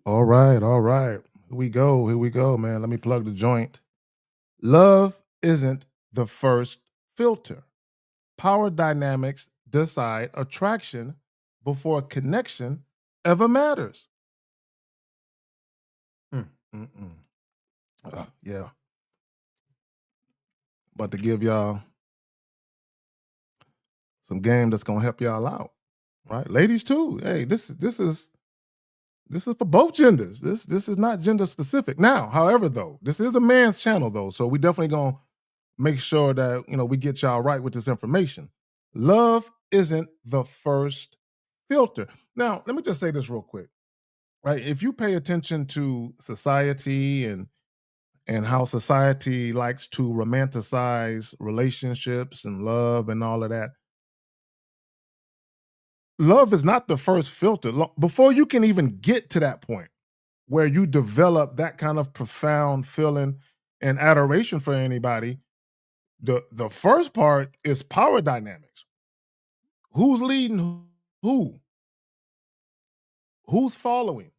All right, all right. Here we go, man. Let me plug the joint. Love isn't the first filter. Power dynamics decide attraction before connection ever matters. Mm, mm, mm. Yeah, about to give y'all some game that's gonna help y'all out, right? Ladies too. Hey, this is for both genders. This is not gender specific. Now, however, though, this is a man's channel though, so we definitely gonna make sure that we get y'all right with this information. Love isn't the first filter. Now, let me just say this real quick, right? If you pay attention to society and how society likes to romanticize relationships and love and all of that, love is not the first filter. Before you can even get to that point where you develop that kind of profound feeling and adoration for anybody, the first part is power dynamics. Who's leading who? Who's following?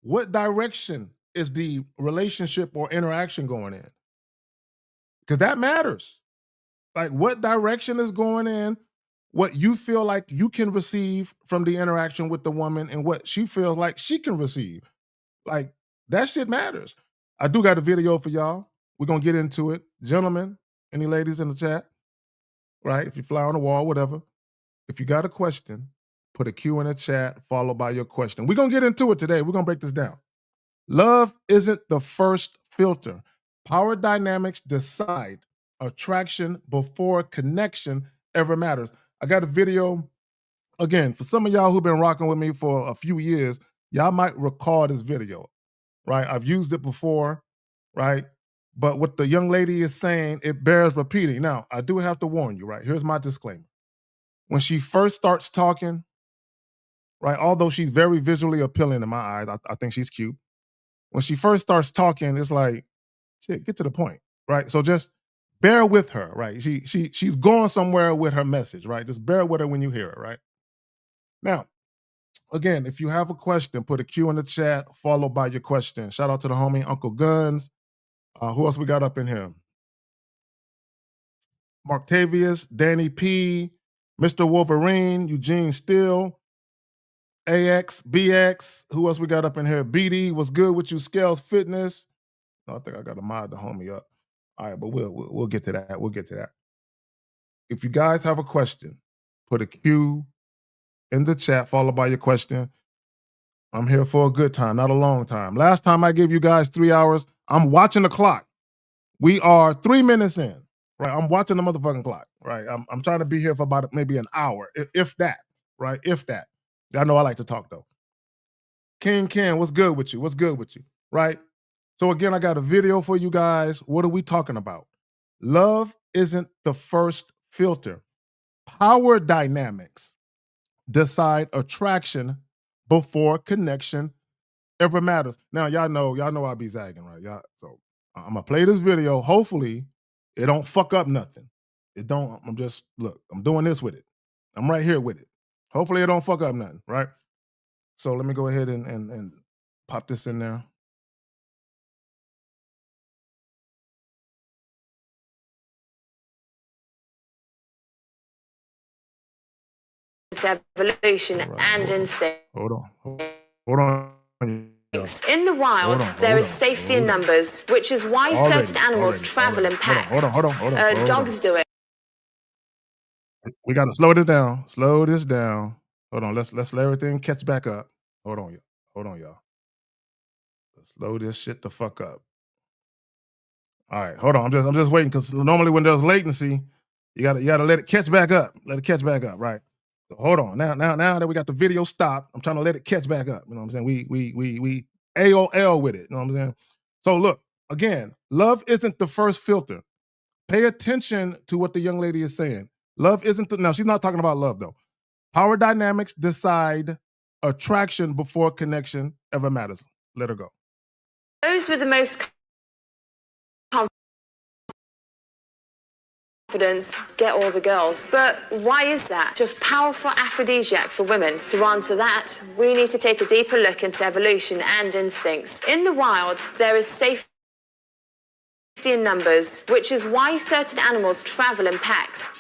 What direction is the relationship or interaction going in? Because that matters. Like what direction is going in, what you feel like you can receive from the interaction with the woman, and what she feels like she can receive. Like that shit matters. I do got a video for y'all. We're gonna get into it. Gentlemen, any ladies in the chat, right? If you fly on the wall, whatever. If you got a question, put a Q in the chat followed by your question. We're going to get into it today. We're going to break this down. Love isn't the first filter. Power dynamics decide attraction before connection ever matters. I got a video, again, for some of y'all who've been rocking with me for a few years, y'all might recall this video, right? I've used it before, right? But what the young lady is saying, it bears repeating. Now, I do have to warn you, right? Here's my disclaimer. When she first starts talking, right? Although she's very visually appealing in my eyes, I think she's cute. When she first starts talking, it's like, shit, get to the point, right? So just bear with her, right? She's going somewhere with her message, right? Just bear with her when you hear it, right? Now, again, if you have a question, put a Q in the chat, followed by your question. Shout out to the homie Uncle Guns. Who else we got up in here? Marktavius, Danny P, Mr. Wolverine, Eugene Steele, AX, BX, who else we got up in here? BD, what's good with you? Scales Fitness. No, I think I got to mod the homie up. All right, but we'll get to that. We'll get to that. If you guys have a question, put a Q in the chat, followed by your question. I'm here for a good time, not a long time. Last time I gave you guys 3 hours, I'm watching the clock. We are 3 minutes in, right? I'm watching the motherfucking clock, right? I'm trying to be here for about maybe an hour, if that, right? If that. I know I like to talk though. King Ken, what's good with you? What's good with you? Right? So again, I got a video for you guys. What are we talking about? Love isn't the first filter. Power dynamics decide attraction before connection ever matters. Now y'all know I be zagging, right? Y'all, so I'm gonna play this video. Hopefully, it don't fuck up nothing. It don't. I'm just look. I'm doing this with it. I'm right here with it. Hopefully, it don't fuck up nothing, right? So let me go ahead and pop this in there. Evolution All right, and instinct. hold on, hold on. In the wild, there is safety in numbers, which is why certain animals travel in packs. Hold on. Dogs do it. We gotta slow this down. Slow this down. Hold on. Let's let everything catch back up. Hold on, y'all. Hold on, y'all. Let's slow this shit the fuck up. All right, hold on. I'm just waiting because normally when there's latency, you gotta let it catch back up. Let it catch back up, right? So hold on. Now that we got the video stopped, I'm trying to let it catch back up. You know what I'm saying? We AOL with it. You know what I'm saying? So look, again, love isn't the first filter. Pay attention to what the young lady is saying. Love isn't now she's not talking about love though. Power dynamics decide attraction before connection ever matters. Let her go. Those with the most confidence, get all the girls. But why is that? A powerful aphrodisiac for women. To answer that, we need to take a deeper look into evolution and instincts. In the wild, there is safety in numbers, which is why certain animals travel in packs.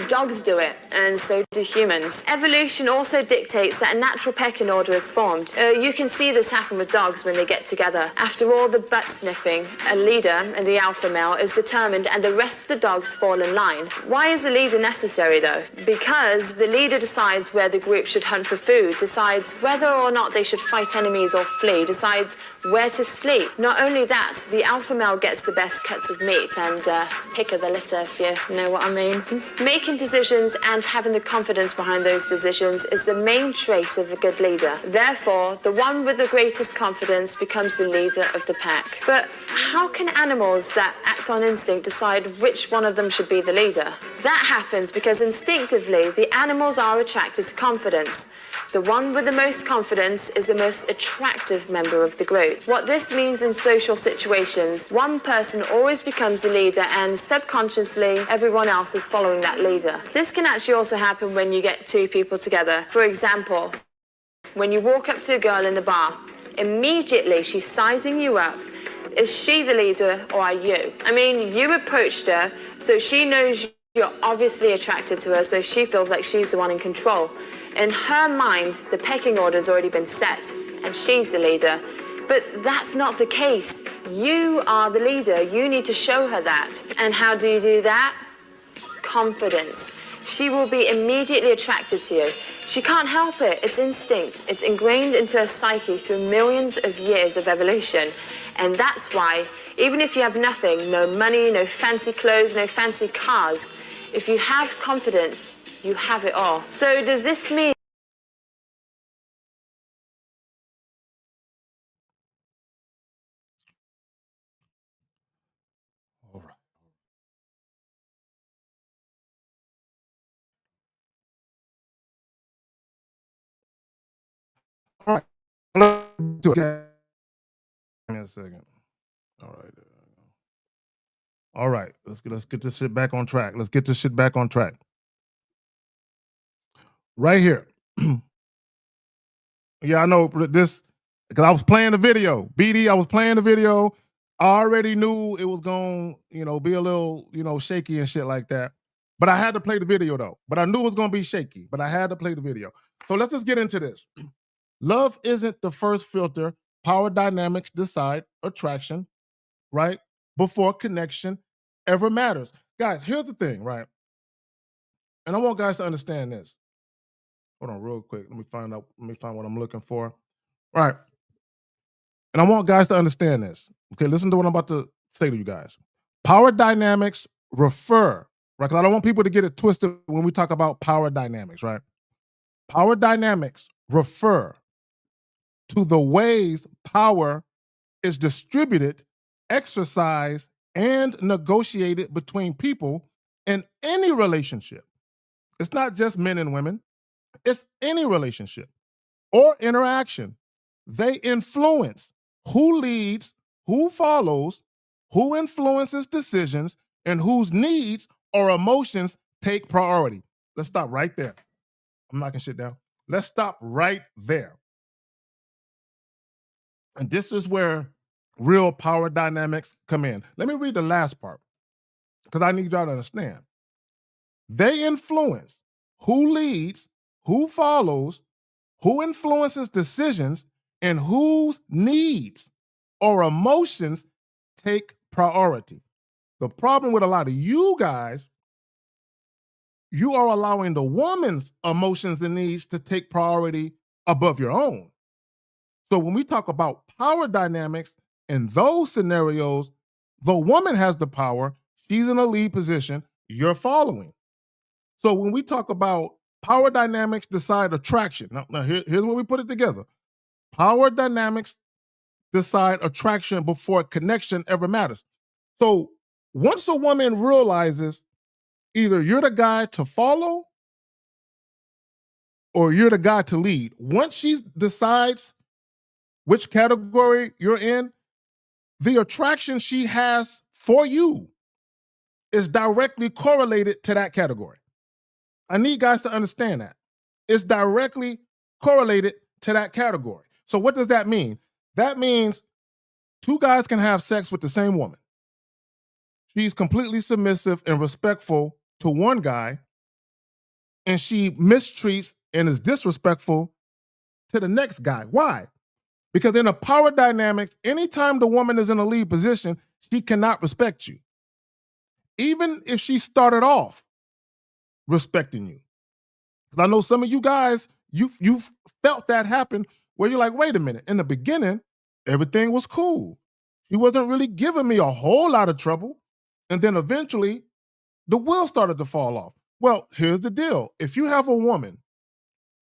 Dogs do it, and so do humans. Evolution also dictates that a natural pecking order is formed. You can see this happen with dogs when they get together. After all the butt sniffing, a leader, and the alpha male, is determined and the rest of the dogs fall in line. Why is a leader necessary though? Because the leader decides where the group should hunt for food, decides whether or not they should fight enemies or flee, decides where to sleep. Not only that, the alpha male gets the best cuts of meat and pick of the litter, if you know what I mean. Making decisions and having the confidence behind those decisions is the main trait of a good leader. Therefore, the one with the greatest confidence becomes the leader of the pack. But how can animals that act on instinct decide which one of them should be the leader? That happens because instinctively, the animals are attracted to confidence. The one with the most confidence is the most attractive member of the group. What this means in social situations, one person always becomes the leader and subconsciously everyone else is following that leader. This can actually also happen when you get two people together. For example, when you walk up to a girl in the bar, immediately she's sizing you up. Is she the leader or are you? I mean, you approached her, so she knows you're obviously attracted to her, so she feels like she's the one in control. In her mind, the pecking order's already been set, and she's the leader. But that's not the case. You are the leader. You need to show her that. And how do you do that? Confidence. She will be immediately attracted to you. She can't help it. It's instinct. It's ingrained into her psyche through millions of years of evolution. And that's why, even if you have nothing, no money, no fancy clothes, no fancy cars, if you have confidence, you have it all. So does this mean... All right. All right. Let's do it. Give me a second. All right. All right. Let's get this shit back on track. Let's get this shit back on track. Right here. Yeah, I know this because I was playing the video. BD, I was playing the video. I already knew it was going, be a little, shaky and shit like that. But I had to play the video though. But I knew it was going to be shaky, but I had to play the video. So let's just get into this. Love isn't the first filter. Power dynamics decide attraction, right? Before connection ever matters. Guys, here's the thing, right? And I want guys to understand this. Hold on real quick. Let me find what I'm looking for. All right. And I want guys to understand this. Okay, listen to what I'm about to say to you guys. Power dynamics refer, right? Because I don't want people to get it twisted when we talk about power dynamics, right? Power dynamics refer to the ways power is distributed, exercised, and negotiated between people in any relationship. It's not just men and women, it's any relationship or interaction. They influence who leads, who follows, who influences decisions, and whose needs or emotions take priority. Let's stop right there. I'm knocking shit down. Let's stop right there. And this is where real power dynamics come in. Let me read the last part because I need y'all to understand. They influence who leads, who follows, who influences decisions, and whose needs or emotions take priority. The problem with a lot of you guys, you are allowing the woman's emotions and needs to take priority above your own. So when we talk about power dynamics in those scenarios, the woman has the power, she's in a lead position, you're following. So when we talk about power dynamics decide attraction, now here's where we put it together. Power dynamics decide attraction before connection ever matters. So once a woman realizes either you're the guy to follow or you're the guy to lead, once she decides which category you're in, the attraction she has for you is directly correlated to that category. I need guys to understand that. It's directly correlated to that category. So what does that mean? That means two guys can have sex with the same woman. She's completely submissive and respectful to one guy, and she mistreats and is disrespectful to the next guy. Why? Because in a power dynamics, anytime the woman is in a lead position, she cannot respect you. Even if she started off respecting you. I know some of you guys, you've felt that happen where you're like, wait a minute, in the beginning, everything was cool. She wasn't really giving me a whole lot of trouble. And then eventually, the wheels started to fall off. Well, here's the deal. If you have a woman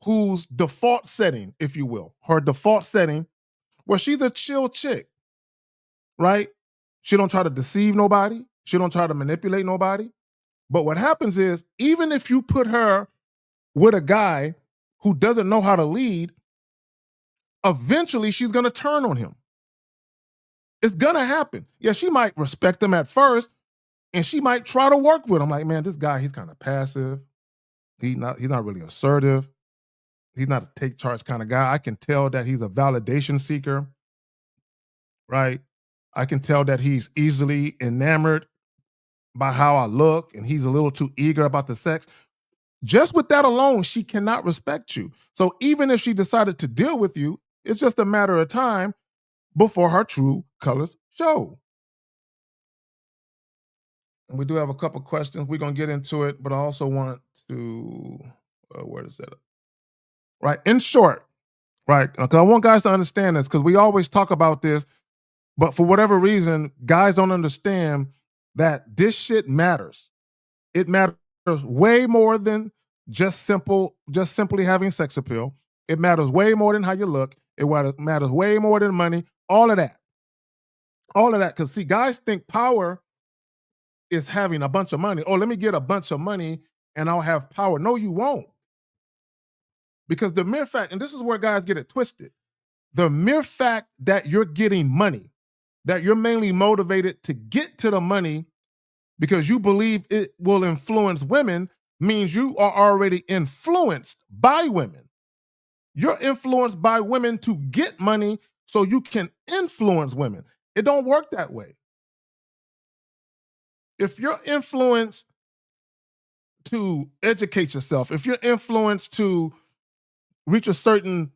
whose default setting, if you will, her default setting, where she's a chill chick, right? She don't try to deceive nobody. She don't try to manipulate nobody. But what happens is, even if you put her with a guy who doesn't know how to lead, eventually she's going to turn on him. It's going to happen. Yeah, she might respect him at first, and she might try to work with him. Like, man, this guy, he's kind of passive. He's not really assertive. He's not a take charge kind of guy. I can tell that he's a validation seeker, right? I can tell that he's easily enamored by how I look, and he's a little too eager about the sex. Just with that alone, she cannot respect you. So even if she decided to deal with you, it's just a matter of time before her true colors show. And we do have a couple questions. We're going to get into it, but I also want to, where is that? Right. In short, right, because I want guys to understand this, because we always talk about this, but for whatever reason, guys don't understand that this shit matters. It matters way more than just simply having sex appeal. It matters way more than how you look. It matters way more than money. All of that. All of that. Because see, guys think power is having a bunch of money. Oh, let me get a bunch of money and I'll have power. No, you won't. Because the mere fact, and this is where guys get it twisted, the mere fact that you're getting money, that you're mainly motivated to get to the money because you believe it will influence women, means you are already influenced by women. You're influenced by women to get money so you can influence women. It don't work that way. If you're influenced to educate yourself, if you're influenced to reach a certain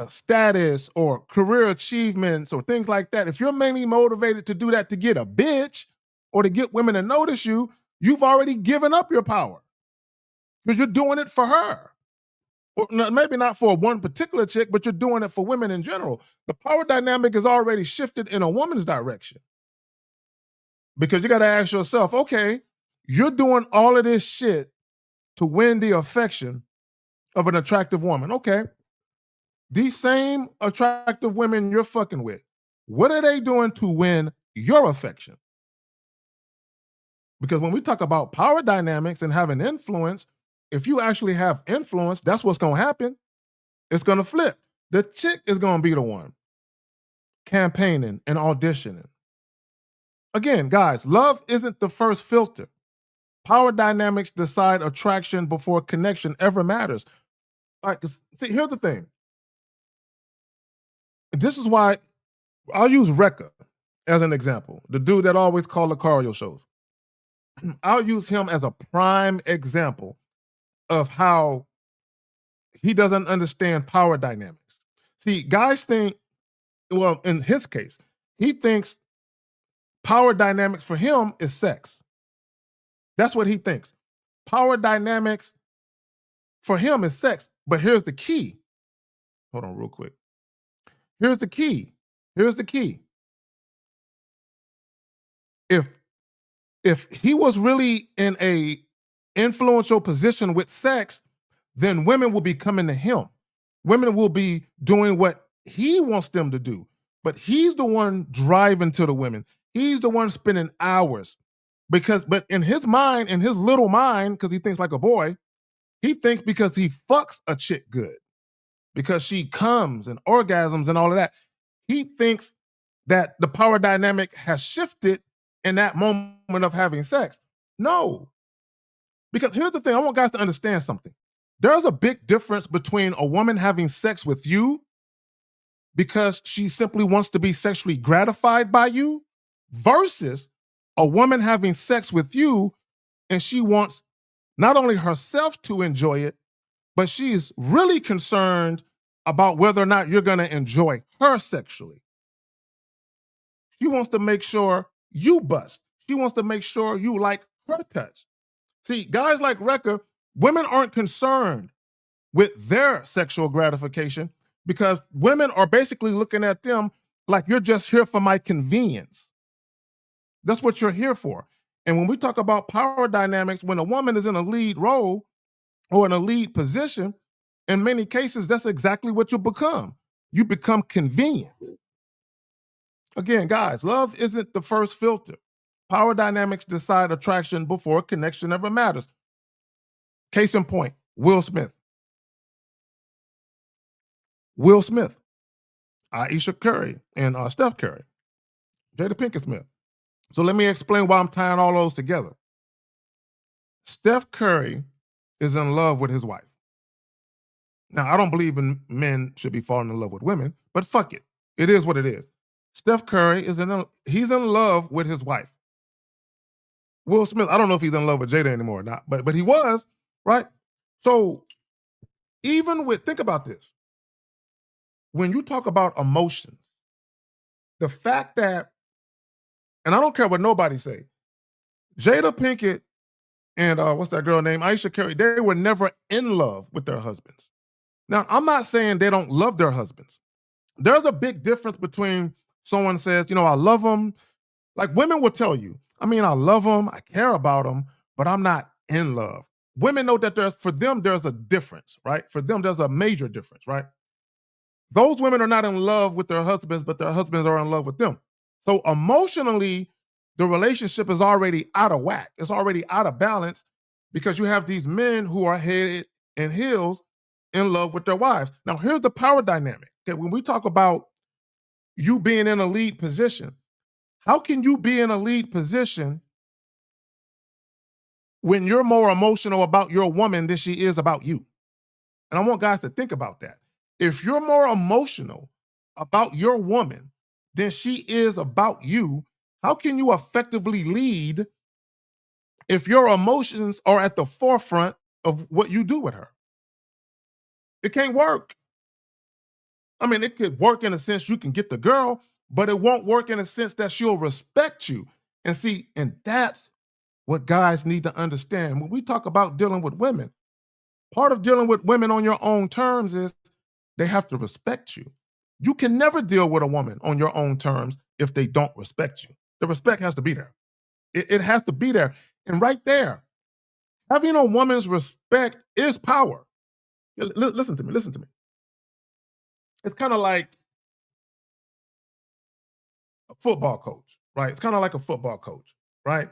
status or career achievements or things like that, if you're mainly motivated to do that to get a bitch or to get women to notice you, you've already given up your power because you're doing it for her. Or maybe not for one particular chick, but you're doing it for women in general. The power dynamic is already shifted in a woman's direction. Because you got to ask yourself, okay, you're doing all of this shit to win the affection of an attractive woman. Okay. These same attractive women you're fucking with, what are they doing to win your affection? Because when we talk about power dynamics and having influence, if you actually have influence, that's what's going to happen. It's going to flip. The chick is going to be the one campaigning and auditioning. Again, guys, love isn't the first filter. Power dynamics decide attraction before connection ever matters. All right, see, here's the thing. This is why I'll use Rekka as an example, the dude that always called the Lucario shows. I'll use him as a prime example of how he doesn't understand power dynamics. See, guys think, well, in his case, he thinks power dynamics for him is sex. That's what he thinks. Power dynamics for him is sex. But here's the key. Hold on real quick. Here's the key. Here's the key. If he was really in a influential position with sex, then women will be coming to him. Women will be doing what he wants them to do. But he's the one driving to the women. He's the one spending hours. But in his mind, in his little mind, because he thinks like a boy, he thinks because he fucks a chick good, because she comes and orgasms and all of that, he thinks that the power dynamic has shifted in that moment of having sex. No. Because here's the thing, I want guys to understand something. There's a big difference between a woman having sex with you because she simply wants to be sexually gratified by you versus a woman having sex with you and she wants not only herself to enjoy it, but she's really concerned about whether or not you're going to enjoy her sexually. She wants to make sure you bust. She wants to make sure you like her touch. See, guys like Wrecker, women aren't concerned with their sexual gratification because women are basically looking at them like you're just here for my convenience. That's what you're here for. And when we talk about power dynamics, when a woman is in a lead role or in a lead position, in many cases, that's exactly what you become. You become convenient. Again, guys, love isn't the first filter. Power dynamics decide attraction before connection ever matters. Case in point, Will Smith. Will Smith, Aisha Curry, and Steph Curry, Jada Pinkett Smith. So let me explain why I'm tying all those together. Steph Curry is in love with his wife. Now, I don't believe in men should be falling in love with women, but fuck it. It is what it is. Steph Curry he's in love with his wife. Will Smith, I don't know if he's in love with Jada anymore or not, but he was, right? So think about this. When you talk about emotions, the fact that, and I don't care what nobody say, Jada Pinkett and what's that girl name? Aisha Curry, they were never in love with their husbands. Now, I'm not saying they don't love their husbands. There's a big difference between someone says, I love them. Like women will tell you, I love them, I care about them, but I'm not in love. Women know that for them, there's a difference, right? For them, there's a major difference, right? Those women are not in love with their husbands, but their husbands are in love with them. So emotionally, the relationship is already out of whack. It's already out of balance because you have these men who are head and heels in love with their wives. Now, here's the power dynamic. Okay, when we talk about you being in a lead position, how can you be in a lead position when you're more emotional about your woman than she is about you? And I want guys to think about that. If you're more emotional about your woman than she is about you, how can you effectively lead if your emotions are at the forefront of what you do with her? It can't work. It could work in a sense you can get the girl, but it won't work in a sense that she'll respect you. And that's what guys need to understand. When we talk about dealing with women, part of dealing with women on your own terms is they have to respect you. You can never deal with a woman on your own terms if they don't respect you. The respect has to be there. It has to be there. And right there, having a woman's respect is power. Listen to me. Listen to me. It's kind of like a football coach, right? It's kind of like a football coach, right?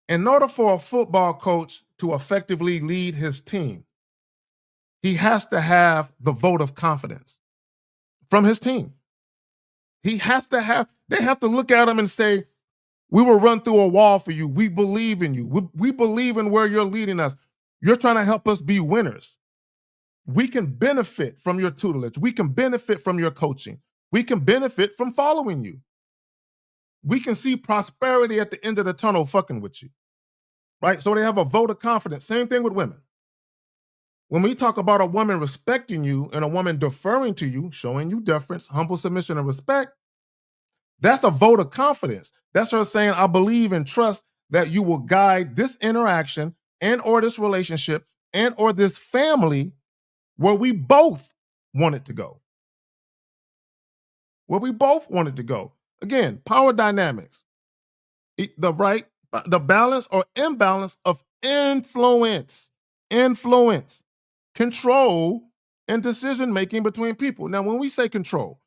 In order for a football coach to effectively lead his team, he has to have the vote of confidence from his team. They have to look at him and say, we will run through a wall for you. We believe in you. We believe in where you're leading us. You're trying to help us be winners. We can benefit from your tutelage. We can benefit from your coaching. We can benefit from following you. We can see prosperity at the end of the tunnel fucking with you, right? So they have a vote of confidence. Same thing with women. When we talk about a woman respecting you and a woman deferring to you, showing you deference, humble submission, and respect, that's a vote of confidence. That's her saying, I believe and trust that you will guide this interaction and or this relationship and or this family where we both want it to go. Where we both want it to go. Again, power dynamics. The balance or imbalance of influence, control, and decision making between people. Now, when we say control,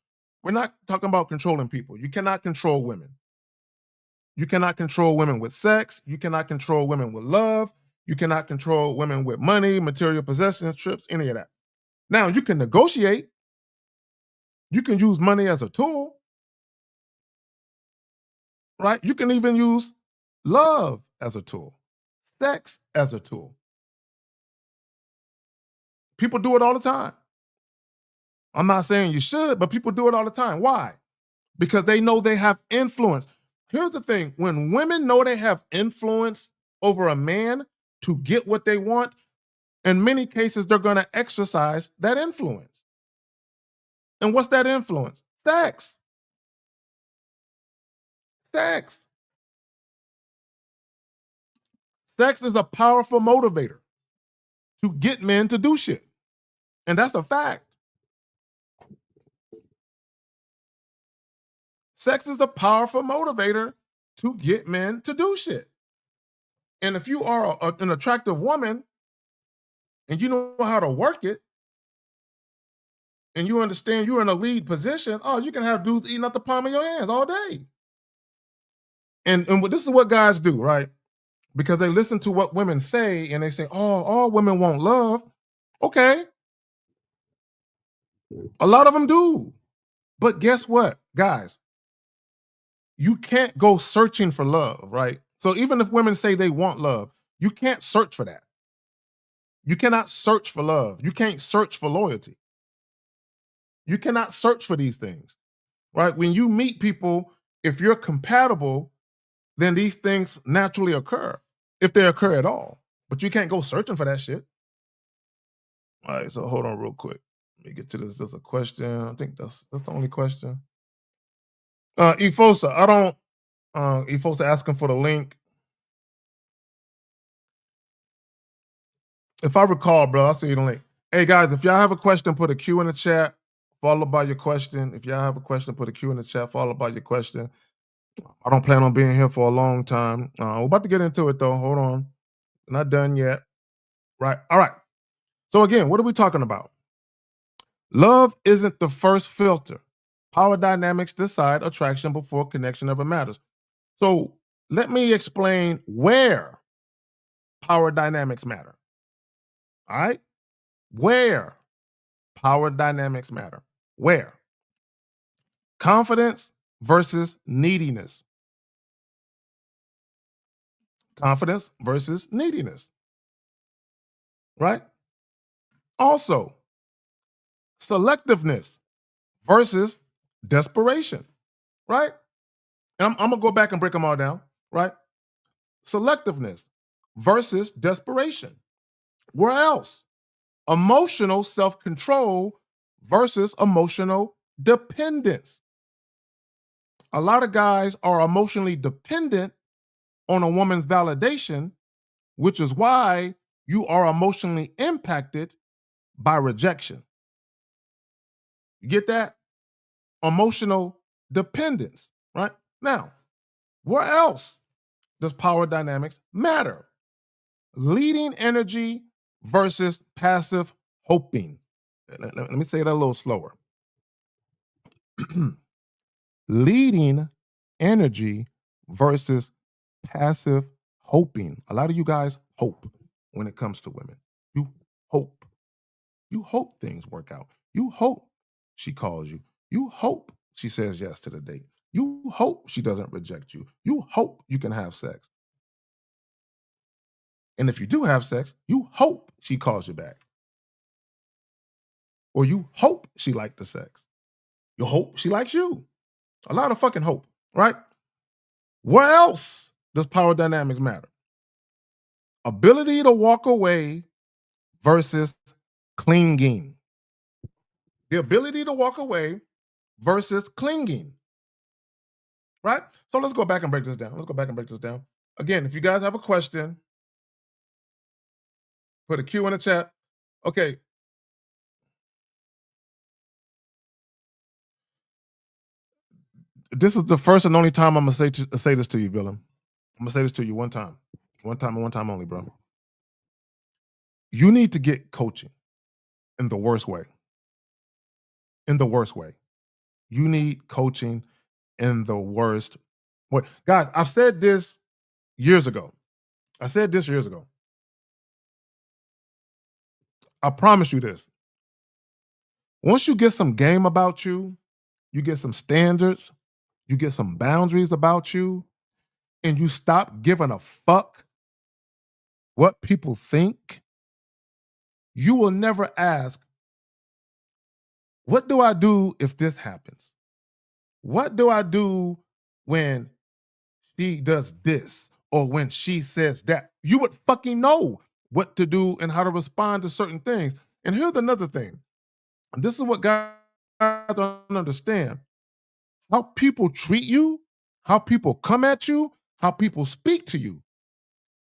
we're not talking about controlling people. You cannot control women. You cannot control women with sex. You cannot control women with love. You cannot control women with money, material possessions, trips, any of that. Now, you can negotiate. You can use money as a tool, right? You can even use love as a tool. Sex as a tool. People do it all the time. I'm not saying you should, but people do it all the time. Why? Because they know they have influence. Here's the thing, when women know they have influence over a man to get what they want, in many cases, they're going to exercise that influence. And what's that influence? Sex. Sex. Sex is a powerful motivator to get men to do shit. And that's a fact. Sex is a powerful motivator to get men to do shit. And if you are an attractive woman and you know how to work it, and you understand you're in a lead position, oh, you can have dudes eating out the palm of your hands all day. And this is what guys do, right? Because they listen to what women say and they say, oh, all women want love. Okay, a lot of them do. But guess what, guys? You can't go searching for love, right? So even if women say they want love, you can't search for that. You cannot search for love. You can't search for loyalty. You cannot search for these things, right? When you meet people, if you're compatible, then these things naturally occur, if they occur at all. But you can't go searching for that shit. All right, so hold on real quick. Let me get to this. There's a question. I think that's the only question. Efosa, I don't Efosa asking for the link. If I recall, bro, I'll see you the link. Hey guys, if y'all have a question, put a Q in the chat, followed by your question. If y'all have a question, put a Q in the chat, followed by your question. I don't plan on being here for a long time. We're about to get into it though. Hold on. Not done yet. Right. All right. So again, what are we talking about? Love isn't the first filter. Power dynamics decide attraction before connection ever matters. So let me explain where power dynamics matter. All right? Where power dynamics matter. Where? Confidence versus neediness. Confidence versus neediness. Right? Also, selectiveness versus desperation. Right? And I'm gonna go back and break them all down. Right? Selectiveness versus desperation. Where else? Emotional self control versus emotional dependence. A lot of guys are emotionally dependent on a woman's validation, which is why you are emotionally impacted by rejection. You get that? Emotional dependence, right? Now, where else does power dynamics matter? Leading energy versus passive hoping. Let me say that a little slower. Leading energy versus passive hoping. A lot of you guys hope when it comes to women. You hope. You hope things work out. You hope she calls you. You hope she says yes to the date. You hope she doesn't reject you. You hope you can have sex. And if you do have sex, you hope she calls you back. Or you hope she liked the sex. You hope she likes you. A lot of fucking hope, right? Where else does power dynamics matter? Ability to walk away versus clinging. The ability to walk away versus clinging, right? So let's go back and break this down. Let's go back and break this down. Again, if you guys have a question, put a Q in the chat. Okay. This is the first and only time I'm gonna say this to you, Willem. I'm gonna say this to you one time and one time only, bro. You need to get coaching in the worst way. In the worst way. You need coaching in the worst way. Guys, I've said this years ago. I said this years ago. I promise you this. Once you get some game about you, you get some standards, you get some boundaries about you, and you stop giving a fuck what people think, you will never ask, what do I do if this happens? What do I do when she does this or when she says that? You would fucking know what to do and how to respond to certain things. And here's another thing. This is what guys don't understand. How people treat you, how people come at you, how people speak to you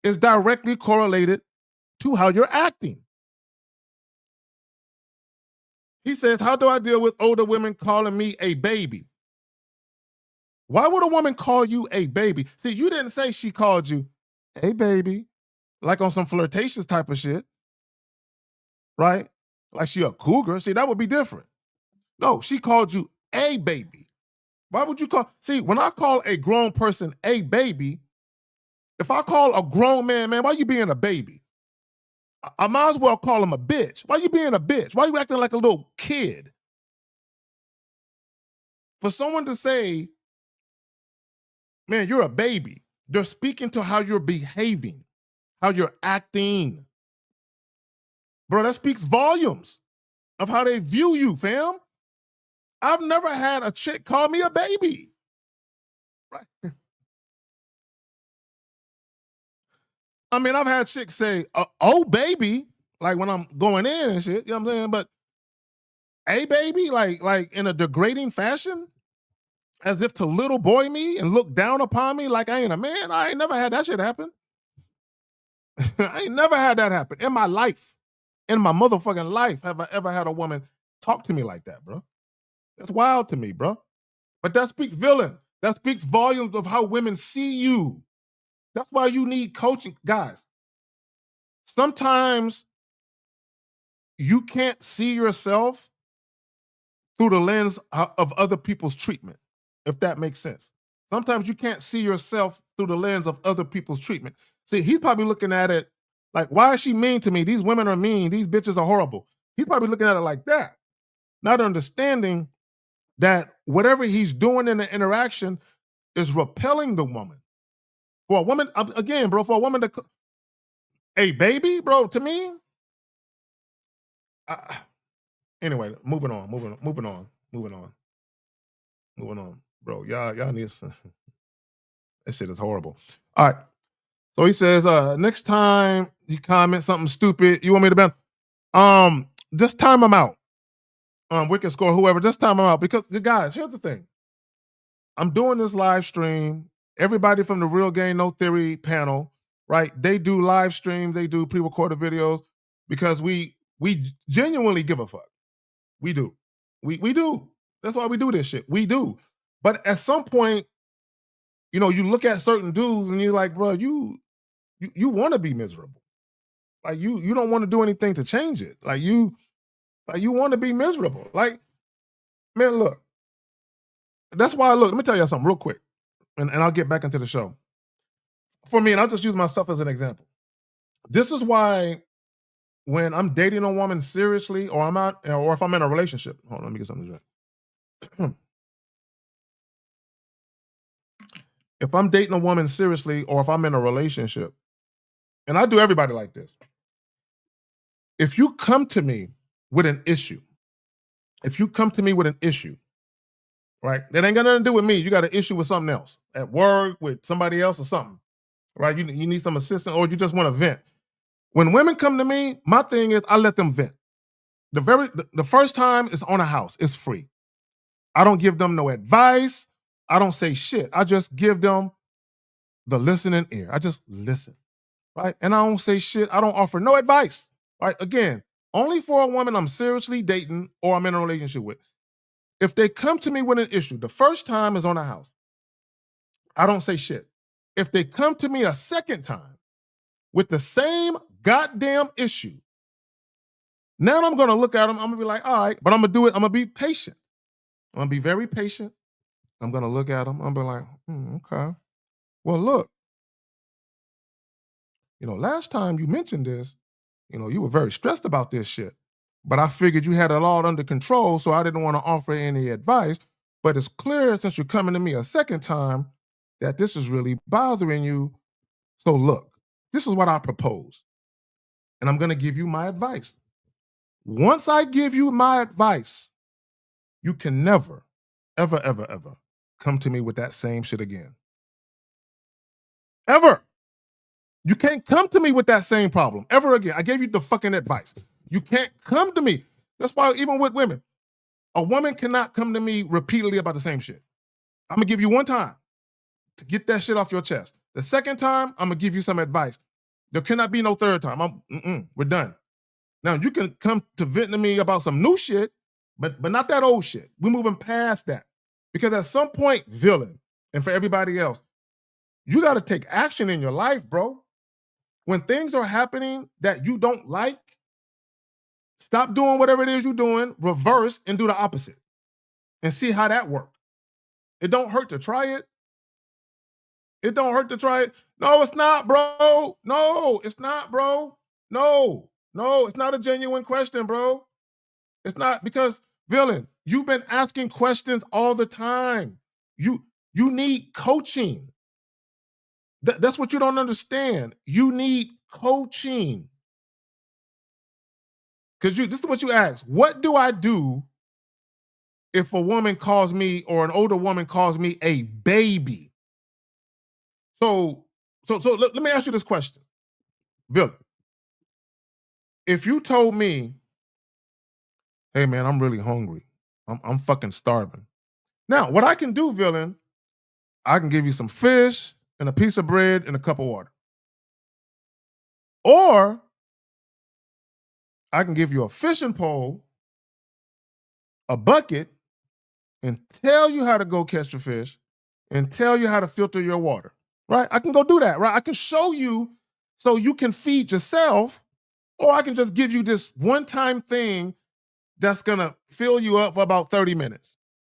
is directly correlated to how you're acting. He says, how do I deal with older women calling me a baby? Why would a woman call you a baby? See, you didn't say she called you a baby, like on some flirtatious type of shit, right? Like she a cougar. See, that would be different. No, she called you a baby. Why would you call? See, when I call a grown person a baby, if I call a grown man, man, why you being a baby? I might as well call him a bitch. Why you being a bitch? Why you acting like a little kid? For someone to say, man, you're a baby, they're speaking to how you're behaving, how you're acting. Bro, that speaks volumes of how they view you, fam. I've never had a chick call me a baby. Right? I mean, I've had chicks say, oh, baby, like when I'm going in and shit, you know what I'm saying? But a baby, like in a degrading fashion, as if to little boy me and look down upon me like I ain't a man. I ain't never had that shit happen. I ain't never had that happen in my life. In my motherfucking life, have I ever had a woman talk to me like that, bro? That's wild to me, bro. But that speaks villain. That speaks volumes of how women see you. That's why you need coaching. Guys, sometimes you can't see yourself through the lens of other people's treatment, if that makes sense. Sometimes you can't see yourself through the lens of other people's treatment. See, he's probably looking at it like, why is she mean to me? These women are mean. These bitches are horrible. He's probably looking at it like that, not understanding that whatever he's doing in the interaction is repelling the woman. For a woman, again, bro, for a woman to, a baby, bro, to me, uh, anyway, moving on, bro. Y'all need some. That shit is horrible. All right. So he says, next time he comments something stupid, you want me to ban? Just time him out. Wicked Score, whoever, just time him out. Because guys, here's the thing. I'm doing this live stream. Everybody from the Real Game No Theory panel, right? They do live streams, they do pre-recorded videos because we genuinely give a fuck. We do. We do. That's why we do this shit. We do. But at some point, you know, you look at certain dudes and you're like, bro, you want to be miserable. Like you don't want to do anything to change it. Like you want to be miserable. Like, man, look. That's why look, let me tell you something real quick. And I'll get back into the show. For me, and I'll just use myself as an example. This is why when I'm dating a woman seriously, or I'm out, or if I'm in a relationship. Hold on, let me get something to drink. If I'm dating a woman seriously, or if I'm in a relationship, and I do everybody like this. If you come to me with an issue, right? That ain't got nothing to do with me. You got an issue with something else at work, with somebody else or something, right? You need some assistance or you just want to vent. When women come to me, my thing is I let them vent. The first time is on a house. It's free. I don't give them no advice. I don't say shit. I just give them the listening ear. I just listen, right? And I don't say shit. I don't offer no advice, right? Again, only for a woman I'm seriously dating or I'm in a relationship with. If they come to me with an issue, the first time is on a house. I don't say shit. If they come to me a second time with the same goddamn issue, now I'm going to look at them. I'm going to be like, all right, but I'm going to do it. I'm going to be patient. I'm going to be very patient. I'm going to look at them. I'm going to be like, okay. Well, look, last time you mentioned this, you were very stressed about this shit. But I figured you had it all under control, so I didn't want to offer any advice. But it's clear since you're coming to me a second time that this is really bothering you. So look, this is what I propose. And I'm going to give you my advice. Once I give you my advice, you can never, ever, ever, ever come to me with that same shit again. Ever. You can't come to me with that same problem ever again. I gave you the fucking advice. You can't come to me. That's why even with women, a woman cannot come to me repeatedly about the same shit. I'm gonna give you one time to get that shit off your chest. The second time, I'm gonna give you some advice. There cannot be no third time. We're done. Now you can come to vent to me about some new shit, but not that old shit. We're moving past that. Because at some point, villain, and for everybody else, you got to take action in your life, bro. When things are happening that you don't like, stop doing whatever it is you're doing, reverse and do the opposite and see how that works. It don't hurt to try it. It don't hurt to try it. No, it's not, bro. No, it's not, bro. No, it's not a genuine question, bro. It's not because, villain, you've been asking questions all the time. You need coaching. That's what you don't understand. You need coaching. Because this is what you ask. What do I do if a woman calls me or an older woman calls me a baby? So let me ask you this question, villain. If you told me, hey man, I'm really hungry. I'm fucking starving. Now, what I can do, villain, I can give you some fish and a piece of bread and a cup of water. Or I can give you a fishing pole, a bucket, and tell you how to go catch your fish and tell you how to filter your water, right? I can go do that, right? I can show you so you can feed yourself, or I can just give you this one-time thing that's gonna fill you up for about 30 minutes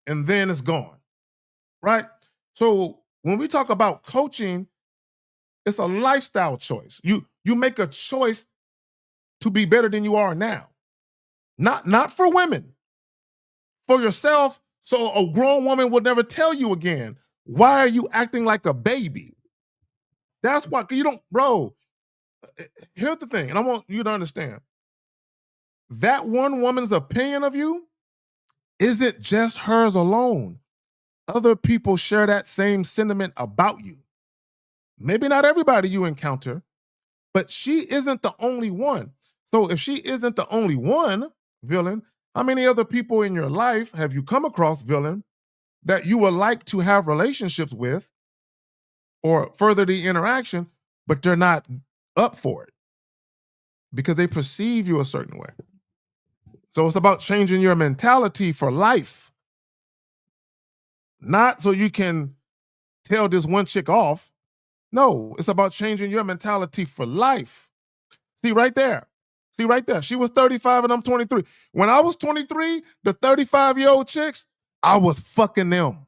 and then it's gone, right? So when we talk about coaching, it's a lifestyle choice. You make a choice to be better than you are now. Not for women, for yourself, so a grown woman would never tell you again, why are you acting like a baby? That's why you don't, bro. Here's the thing, and I want you to understand. That one woman's opinion of you isn't just hers alone. Other people share that same sentiment about you. Maybe not everybody you encounter, but she isn't the only one. So if she isn't the only one, villain, how many other people in your life have you come across, villain, that you would like to have relationships with or further the interaction, but they're not up for it because they perceive you a certain way? So it's about changing your mentality for life, not so you can tell this one chick off. No, it's about changing your mentality for life. See right there. See right there. She was 35 and I'm 23. When I was 23, the 35-year-old chicks, I was fucking them.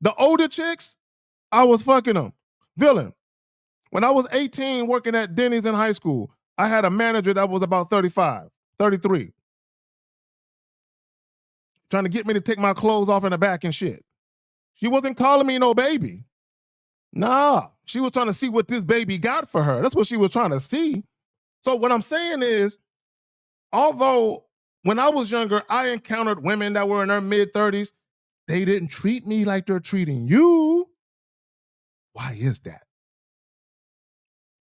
The older chicks, I was fucking them. Villain. When I was 18 working at Denny's in high school, I had a manager that was about 35, 33. Trying to get me to take my clothes off in the back and shit. She wasn't calling me no baby. Nah, she was trying to see what this baby got for her. That's what she was trying to see. So what I'm saying is, although when I was younger, I encountered women that were in their mid-30s, they didn't treat me like they're treating you. Why is that?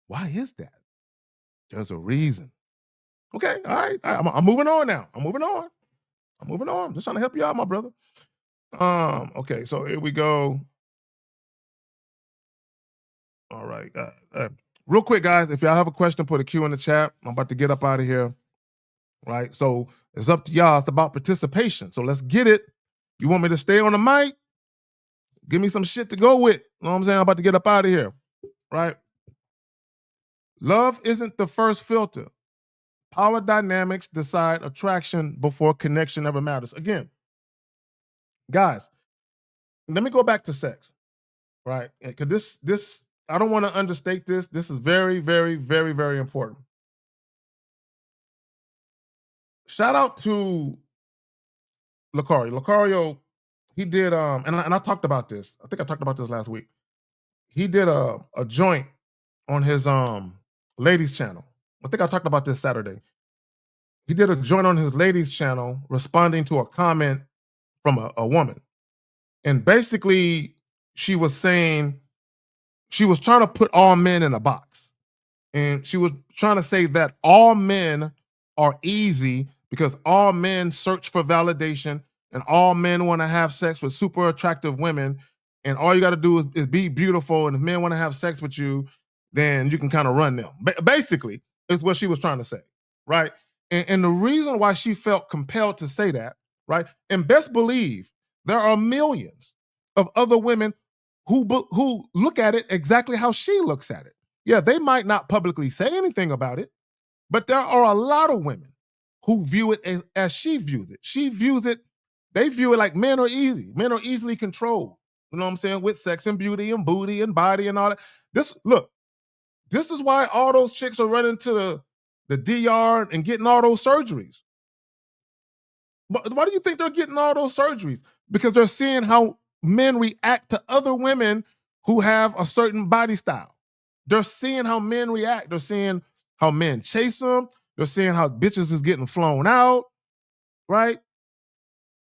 Why is that? There's a reason. Okay, all right. I'm moving on now. I'm moving on. I'm just trying to help you out, my brother. Okay, so here we go. All right. Real quick, guys, if y'all have a question, put a Q in the chat. I'm about to get up out of here. Right. So it's up to y'all. It's about participation. So let's get it. You want me to stay on the mic? Give me some shit to go with. You know what I'm saying? I'm about to get up out of here. Right. Love isn't the first filter. Power dynamics decide attraction before connection ever matters. Again, guys, let me go back to sex. Right. Because this, I don't want to understate this. This is very, very, very, very important. Shout out to Lucario. Lucario he did and I talked about this. I think I talked about this last week. He did a joint on his ladies channel. I think I talked about this Saturday. He did a joint on his ladies channel responding to a comment from a woman. And basically she was saying she was trying to put all men in a box. And she was trying to say that all men are easy because all men search for validation and all men want to have sex with super attractive women. And all you got to do is be beautiful. And if men want to have sex with you, then you can kind of run them. Basically, is what she was trying to say. Right. And the reason why she felt compelled to say that, right? And best believe there are millions of other women who look at it exactly how she looks at it. Yeah, they might not publicly say anything about it, but there are a lot of women who view it as she views it. She views it, they view it like men are easy. Men are easily controlled. You know what I'm saying? With sex and beauty and booty and body and all that. This is why all those chicks are running to the DR and getting all those surgeries. But why do you think they're getting all those surgeries? Because they're seeing how men react to other women who have a certain body style. They're seeing how men react. They're seeing how men chase them. They're seeing how bitches is getting flown out, right?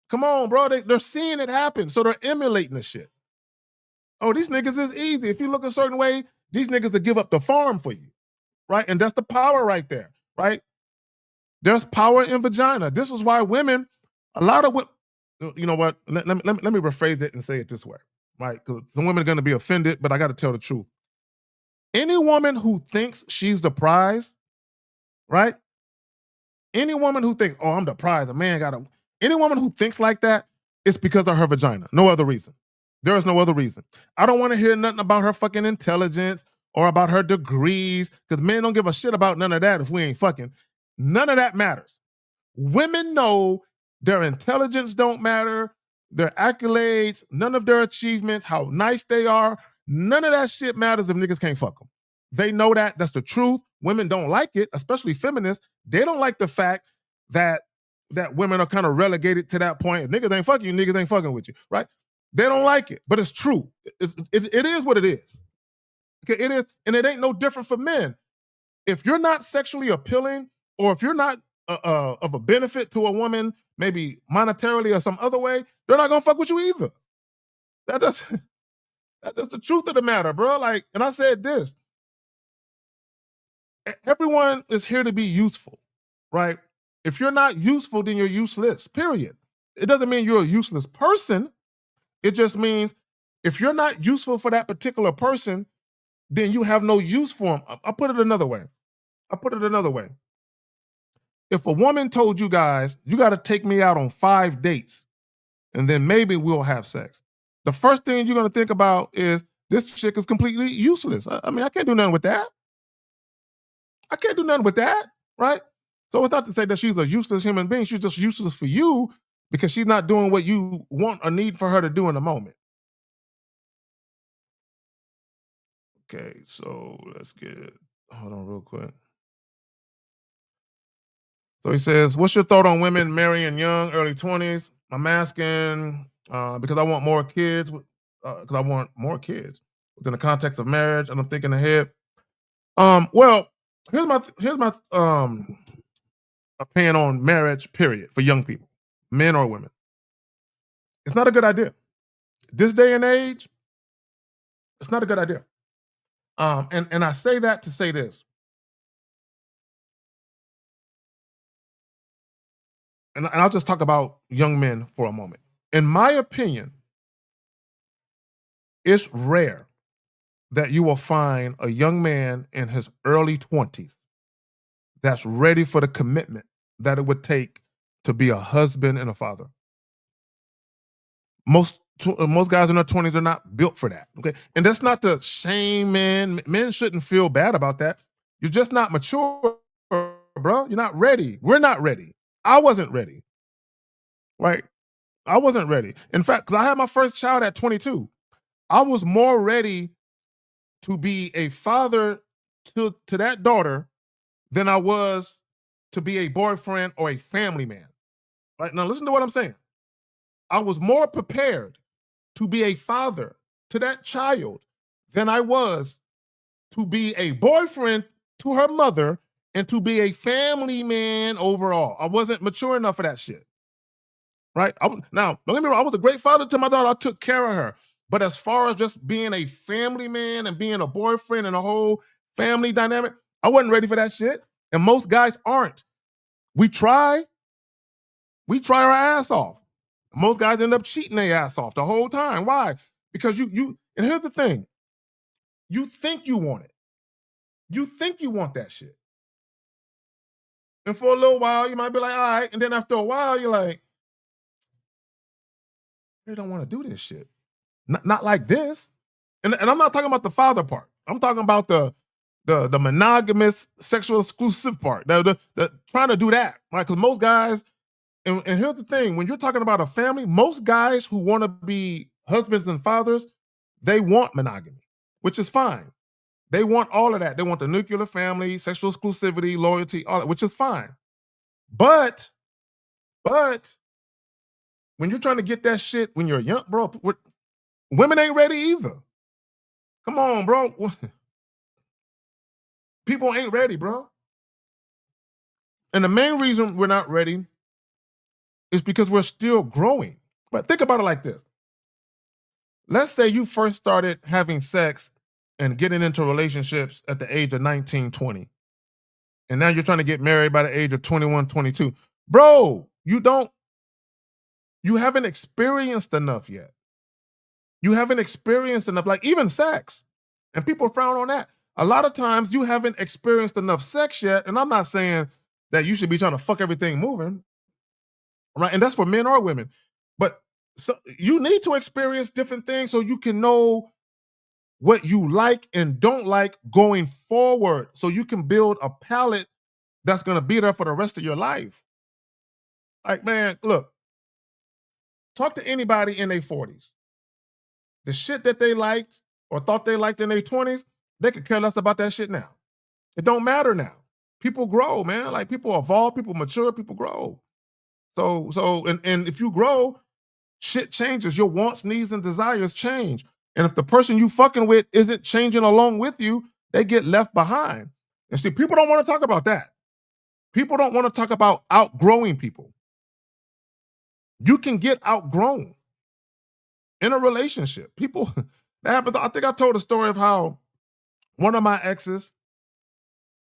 Come on, bro. They're seeing it happen. So they're emulating the shit. Oh, these niggas is easy. If you look a certain way, these niggas will give up the farm for you, right? And that's the power right there, right? There's power in vagina. This is why women, a lot of women, you know what? Let me rephrase it and say it this way, right? Because some women are going to be offended, but I got to tell the truth. Any woman who thinks she's the prize, right? Any woman who thinks, oh, I'm the prize, a man got to, any woman who thinks like that, it's because of her vagina. No other reason. There is no other reason. I don't want to hear nothing about her fucking intelligence or about her degrees, because men don't give a shit about none of that if we ain't fucking. None of that matters. Women know their intelligence don't matter, their accolades, none of their achievements, how nice they are. None of that shit matters if niggas can't fuck them. They know that. That's the truth. Women don't like it, especially feminists. They don't like the fact that women are kind of relegated to that point. If niggas ain't fucking you, niggas ain't fucking with you, right? They don't like it, but it's true. It is what it is. Okay, it is, and it ain't no different for men. If you're not sexually appealing, or if you're not of a benefit to a woman, maybe monetarily or some other way, they're not gonna fuck with you either. That's that's the truth of the matter, bro. Like, and I said this: everyone is here to be useful, right? If you're not useful, then you're useless. Period. It doesn't mean you're a useless person. It just means if you're not useful for that particular person, then you have no use for them. I'll put it another way. If a woman told you guys, you got to take me out on 5 dates and then maybe we'll have sex, the first thing you're going to think about is this chick is completely useless. I mean, I can't do nothing with that. Right? So it's not to say that she's a useless human being. She's just useless for you because she's not doing what you want or need for her to do in the moment. Okay, so let's get, hold on real quick. So he says, what's your thought on women marrying young, early 20s? I'm asking because I want more kids, within the context of marriage, and I'm thinking ahead. Well, here's my opinion on marriage, period, for young people, men or women. It's not a good idea. This day and age, it's not a good idea. And I say that to say this. And I'll just talk about young men for a moment. In my opinion, it's rare that you will find a young man in his early 20s that's ready for the commitment that it would take to be a husband and a father. Most guys in their 20s are not built for that. Okay. And that's not to shame men. Men shouldn't feel bad about that. You're just not mature, bro. You're not ready. We're not ready. I wasn't ready. Right? I wasn't ready. In fact, because I had my first child at 22, I was more ready to be a father to that daughter than I was to be a boyfriend or a family man. Right? Now listen to what I'm saying. I was more prepared to be a father to that child than I was to be a boyfriend to her mother and to be a family man overall. I wasn't mature enough for that shit. Right? Now, don't get me wrong, I was a great father to my daughter. I took care of her. But as far as just being a family man and being a boyfriend and a whole family dynamic, I wasn't ready for that shit. And most guys aren't. We try, we try our ass off. Most guys end up cheating their ass off the whole time. Why? Because and here's the thing, you think you want it. You think you want that shit. And for a little while, you might be like, all right. And then after a while, you're like, I don't want to do this shit. Not like this. And I'm not talking about the father part. I'm talking about the monogamous sexual exclusive part. The trying to do that, right? Because most guys, and here's the thing: when you're talking about a family, most guys who want to be husbands and fathers, they want monogamy, which is fine. They want all of that. They want the nuclear family, sexual exclusivity, loyalty, all that, which is fine. But when you're trying to get that shit when you're young, bro, women ain't ready either. Come on, bro. People ain't ready, bro. And the main reason we're not ready is because we're still growing. But think about it like this. Let's say you first started having sex and getting into relationships at the age of 19, 20. And now you're trying to get married by the age of 21, 22. Bro, you haven't experienced enough yet. You haven't experienced enough, like even sex. And people frown on that. A lot of times you haven't experienced enough sex yet. And I'm not saying that you should be trying to fuck everything moving, right? And that's for men or women. But so you need to experience different things so you can know what you like and don't like going forward. So you can build a palette that's going to be there for the rest of your life. Like, man, look, talk to anybody in their 40s. The shit that they liked or thought they liked in their 20s, they could care less about that shit now. It don't matter now. People grow, man. Like people evolve, people mature, people grow. And if you grow, shit changes. Your wants, needs, and desires change. And if the person you fucking with isn't changing along with you, they get left behind. And see, people don't want to talk about that. People don't want to talk about outgrowing people. You can get outgrown in a relationship. People, that happens. I think I told a story of how one of my exes,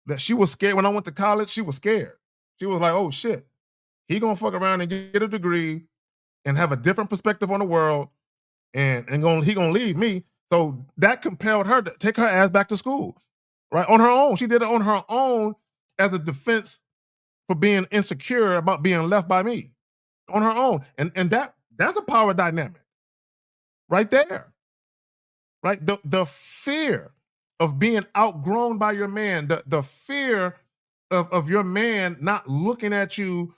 that she was scared when I went to college, she was scared. She was like, oh shit, he gonna fuck around and get a degree and have a different perspective on the world and he gonna leave me. So that compelled her to take her ass back to school, right? On her own. She did it on her own as a defense for being insecure about being left by me. On her own. And that's a power dynamic right there. Right? The fear of being outgrown by your man, the fear of your man not looking at you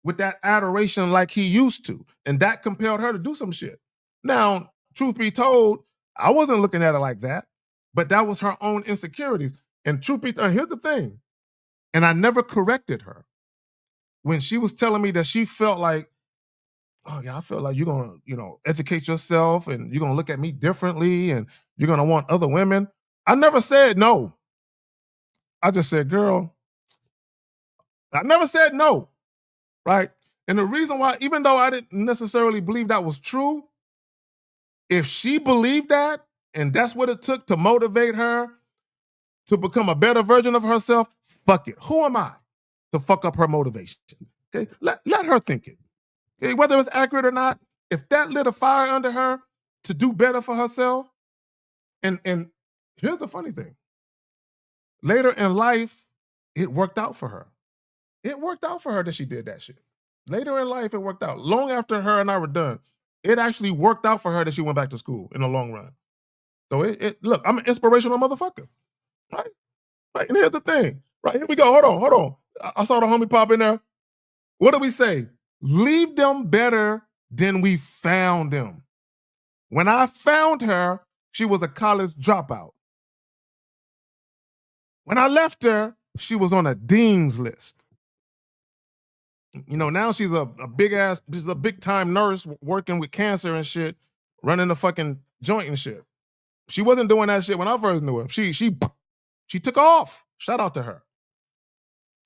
with that adoration like he used to. And that compelled her to do some shit. Now, truth be told, I wasn't looking at it like that, but that was her own insecurities. And truth be told, here's the thing, and I never corrected her. When she was telling me that she felt like, oh yeah, I feel like you're gonna, educate yourself and you're gonna look at me differently and you're gonna want other women. I never said no. I just said, girl, I never said no, right? And the reason why, even though I didn't necessarily believe that was true, if she believed that and that's what it took to motivate her to become a better version of herself, fuck it. Who am I to fuck up her motivation? Okay, let her think it. Okay? Whether it's accurate or not, if that lit a fire under her to do better for herself, and here's the funny thing. Later in life, it worked out for her. It worked out for her that she did that shit. Later in life, it worked out. Long after her and I were done, it actually worked out for her that she went back to school in the long run. So look, I'm an inspirational motherfucker, right? Right. And here's the thing, right? Here we go. Hold on. I saw the homie pop in there. What do we say? Leave them better than we found them. When I found her, she was a college dropout. When I left her, she was on a dean's list. Now she's a big ass, she's a big time nurse working with cancer and shit, running the fucking joint and shit. She wasn't doing that shit when I first knew her. She took off. Shout out to her.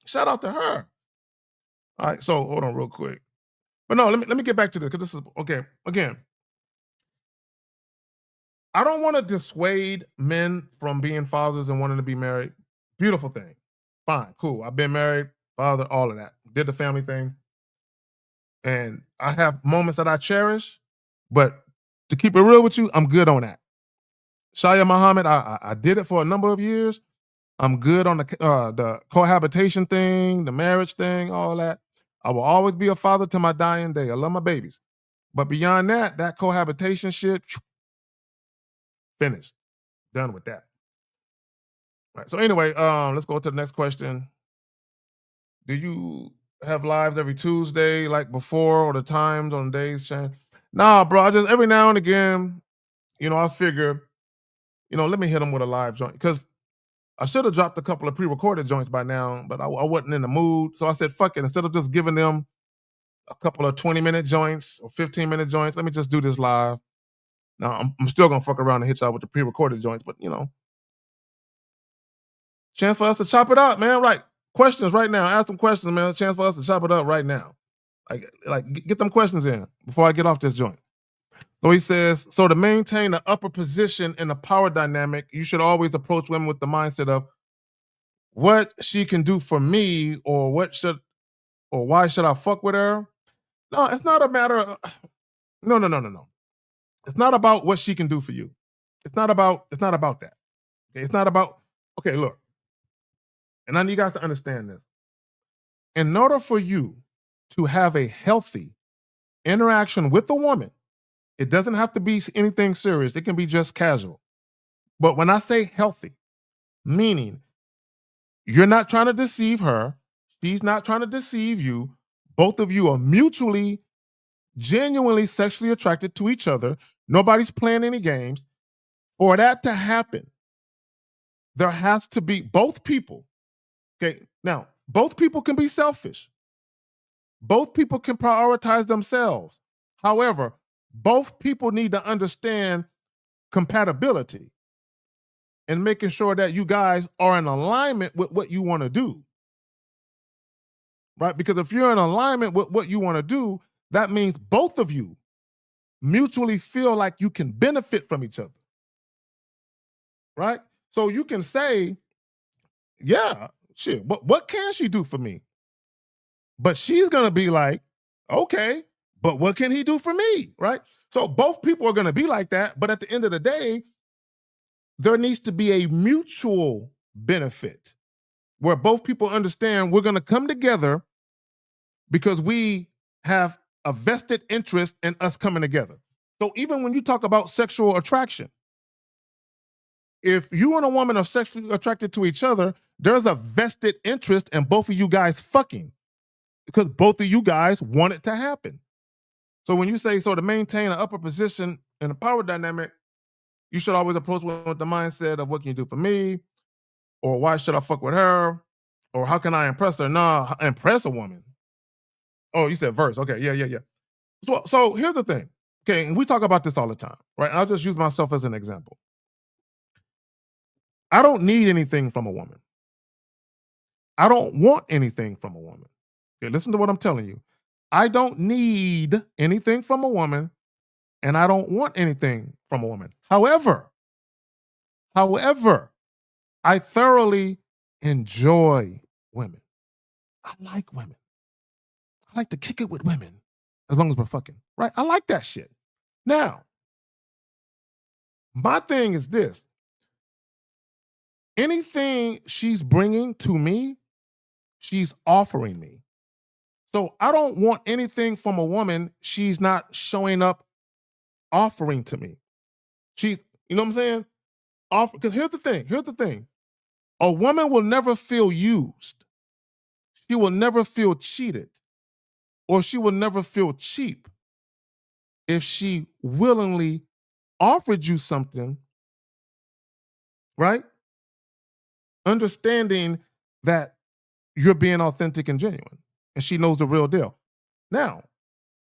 Shout out to her. All right, so hold on real quick. But no, let me get back to this because this is okay. Again, I don't want to dissuade men from being fathers and wanting to be married. Beautiful thing. Fine, cool. I've been married, father, all of that. Did the family thing. And I have moments that I cherish, but to keep it real with you, I'm good on that. Shia Muhammad, I did it for a number of years. I'm good on the cohabitation thing, the marriage thing, all that. I will always be a father to my dying day. I love my babies. But beyond that, that cohabitation shit, finished. Done with that. All right. So anyway, let's go to the next question. Do you have lives every Tuesday like before, or the times on days change? Nah, bro. I just every now and again, I figure, let me hit them with a live joint because I should have dropped a couple of pre-recorded joints by now, but I wasn't in the mood. So I said, fuck it. Instead of just giving them a couple of 20-minute joints or 15-minute joints, let me just do this live. Now, I'm still going to fuck around and hit y'all with the pre-recorded joints, but, chance for us to chop it up, man. Right. Questions right now. Ask some questions, man. Chance for us to chop it up right now. Get them questions in before I get off this joint. So he says, so to maintain the upper position in the power dynamic, you should always approach women with the mindset of what she can do for me, or why should I fuck with her? No, it's not a matter of no. It's not about what she can do for you. It's not about that. Okay? It's not about, okay, look, and I need you guys to understand this. In order for you to have a healthy interaction with a woman, it doesn't have to be anything serious. It can be just casual. But when I say healthy, meaning you're not trying to deceive her, she's not trying to deceive you. Both of you are mutually, genuinely sexually attracted to each other. Nobody's playing any games. For that to happen, there has to be both people. Okay, now, both people can be selfish. Both people can prioritize themselves. However, both people need to understand compatibility and making sure that you guys are in alignment with what you want to do. Right? Because if you're in alignment with what you want to do, that means both of you mutually feel like you can benefit from each other. Right? So you can say, yeah, shit, what can she do for me? But she's going to be like, okay, but what can he do for me? Right? So both people are going to be like that. But at the end of the day, there needs to be a mutual benefit where both people understand we're going to come together because we have a vested interest in us coming together. So even when you talk about sexual attraction, if you and a woman are sexually attracted to each other, there's a vested interest in both of you guys fucking because both of you guys want it to happen. So when you say, so to maintain an upper position in a power dynamic, you should always approach with the mindset of what can you do for me? Or why should I fuck with her? Or how can I impress her? Nah, impress a woman. Oh, you said verse. Okay, yeah. So here's the thing. Okay, and we talk about this all the time, right? And I'll just use myself as an example. I don't need anything from a woman. I don't want anything from a woman. Okay, listen to what I'm telling you. I don't need anything from a woman, and I don't want anything from a woman. However, I thoroughly enjoy women. I like women. I like to kick it with women as long as we're fucking, right? I like that shit. Now, my thing is this. Anything she's bringing to me, she's offering me. So I don't want anything from a woman she's not showing up offering to me. She's, you know what I'm saying? Because here's the thing. A woman will never feel used. She will never feel cheated, or she will never feel cheap if she willingly offered you something, right? Understanding that you're being authentic and genuine. and she knows the real deal. Now,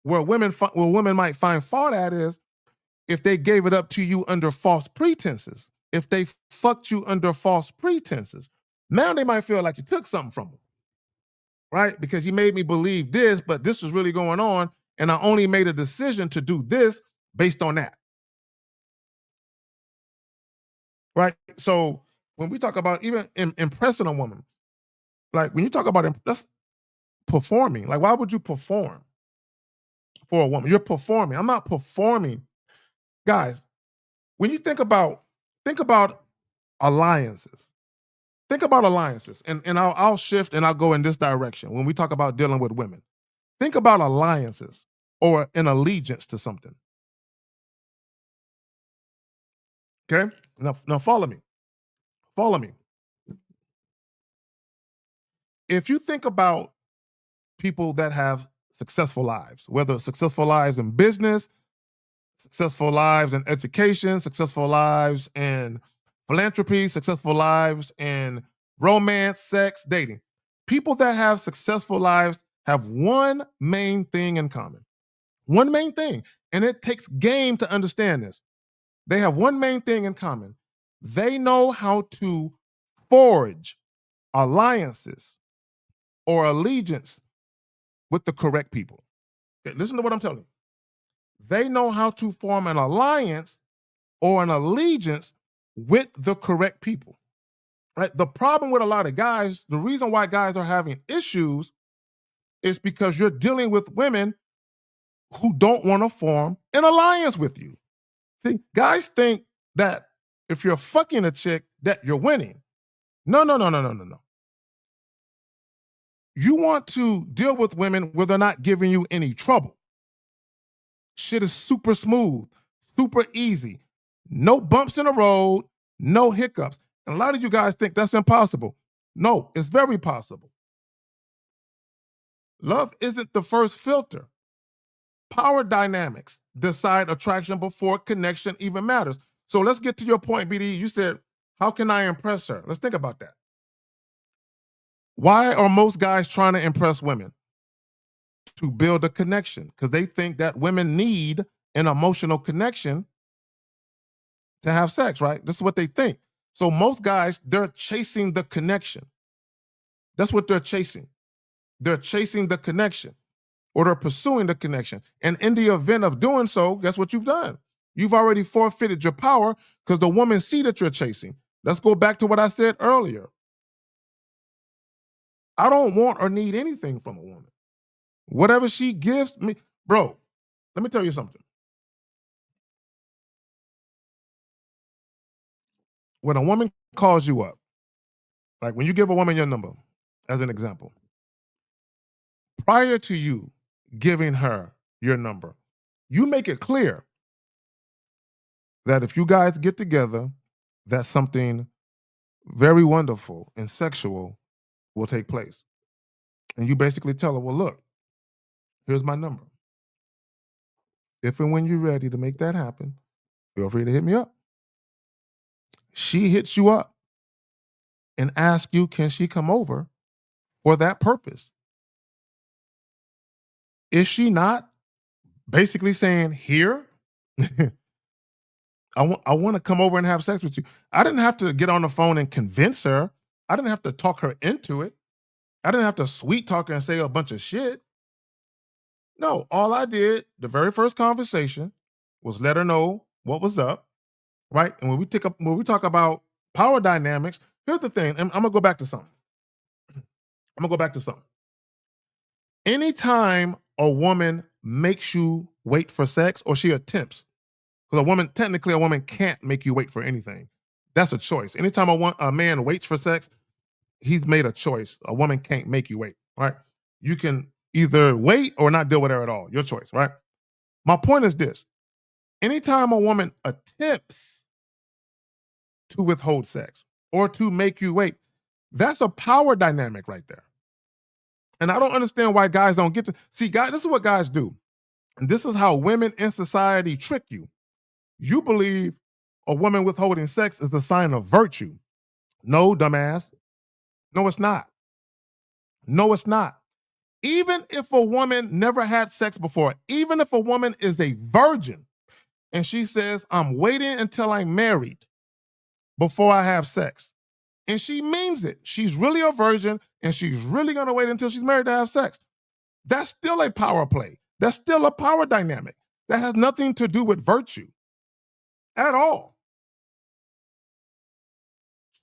where women might find fault at is if they gave it up to you under false pretenses, if they fucked you under false pretenses. Now they might feel like you took something from them, right? Because you made me believe this, but this is really going on, and I only made a decision to do this based on that, right? So when we talk about even impressing a woman, like when you talk about that's performing, like why would you perform for a woman? You're performing. I'm not performing, guys. When you think about alliances. Think about alliances, and I'll shift and I'll go in this direction when we talk about dealing with women. Think about alliances or an allegiance to something. Okay, now follow me. Follow me. If you think about people that have successful lives, whether successful lives in business, successful lives in education, successful lives in philanthropy, successful lives in romance, sex, dating. People that have successful lives have one main thing in common. One main thing. And it takes game to understand this. They have one main thing in common. They know how to forge alliances or allegiance with the correct people. Okay, listen to what I'm telling you. They know how to form an alliance or an allegiance with the correct people. Right? The problem with a lot of guys, the reason why guys are having issues is because you're dealing with women who don't want to form an alliance with you. See, guys think that if you're fucking a chick, that you're winning. No, no, no, no, no, no, no. You want to deal with women where they're not giving you any trouble. Shit is super smooth, super easy. No bumps in the road, no hiccups. And a lot of you guys think that's impossible. No, it's very possible. Love isn't the first filter. Power dynamics decide attraction before connection even matters. So let's get to your point, BD. You said, how can I impress her? Let's think about that. Why are most guys trying to impress women? To build a connection, because they think that women need an emotional connection to have sex, right? This is what they think. So most guys, they're chasing the connection. That's what they're chasing. They're chasing the connection or they're pursuing the connection. And in the event of doing so, guess what you've done? You've already forfeited your power because the woman see that you're chasing. Let's go back to what I said earlier. I don't want or need anything from a woman. Whatever she gives me, bro, let me tell you something. When a woman calls you up, like when you give a woman your number, as an example, prior to you giving her your number, you make it clear that if you guys get together, that something very wonderful and sexual will take place. And you basically tell her, well, look, here's my number. If and when you're ready to make that happen, feel free to hit me up. She hits you up and asks you, can she come over for that purpose? Is she not basically saying, here, I want to come over and have sex with you? I didn't have to get on the phone and convince her. I didn't have to talk her into it. I didn't have to sweet talk her and say a bunch of shit. No, all I did, the very first conversation, was let her know what was up, right? And when we talk about power dynamics, here's the thing, and I'm gonna go back to something. Anytime a woman makes you wait for sex or she attempts, because technically a woman can't make you wait for anything. That's a choice. Anytime a man waits for sex, he's made a choice. A woman can't make you wait, right? You can either wait or not deal with her at all. Your choice, right? My point is this. Anytime a woman attempts to withhold sex or to make you wait, that's a power dynamic right there. And I don't understand why guys don't get to see. Guys, this is what guys do. And this is how women in society trick you. You believe a woman withholding sex is a sign of virtue. No, dumbass. No, it's not. No, it's not. Even if a woman never had sex before, even if a woman is a virgin and she says, I'm waiting until I'm married before I have sex, and she means it, she's really a virgin and she's really going to wait until she's married to have sex, that's still a power play. That's still a power dynamic. That has nothing to do with virtue at all.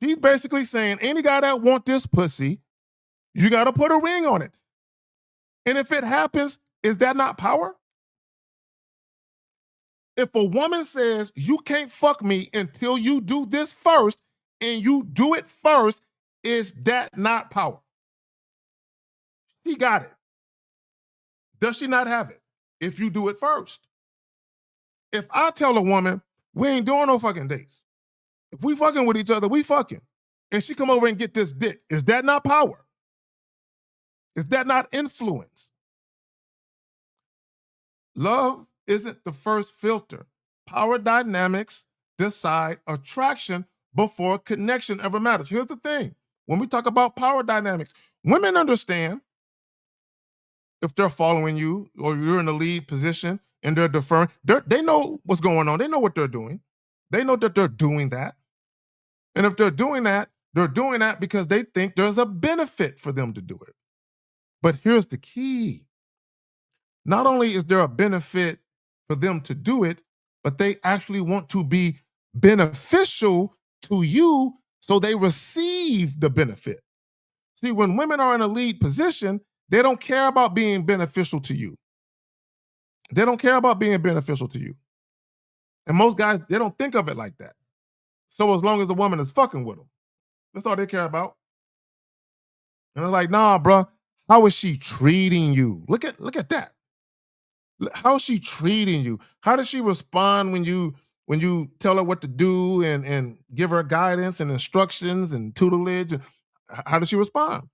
She's basically saying, any guy that want this pussy, you got to put a ring on it. And if it happens, is that not power? If a woman says, you can't fuck me until you do this first, and you do it first, is that not power? She got it. Does she not have it? If you do it first. If I tell a woman, we ain't doing no fucking dates. If we fucking with each other, we fucking. And she come over and get this dick, is that not power? Is that not influence? Love isn't the first filter. Power dynamics decide attraction before connection ever matters. Here's the thing. When we talk about power dynamics, women understand if they're following you or you're in the lead position and they're deferring, they know what's going on. They know what they're doing. They know that they're doing that. And if they're doing that because they think there's a benefit for them to do it. But here's the key. Not only is there a benefit for them to do it, but they actually want to be beneficial to you so they receive the benefit. See, when women are in a lead position, they don't care about being beneficial to you. They don't care about being beneficial to you. And most guys, they don't think of it like that. So as long as the woman is fucking with them, that's all they care about. And it's like, nah, bro, how is she treating you? Look at that. How is she treating you? How does she respond when you tell her what to do and give her guidance and instructions and tutelage? And how does she respond?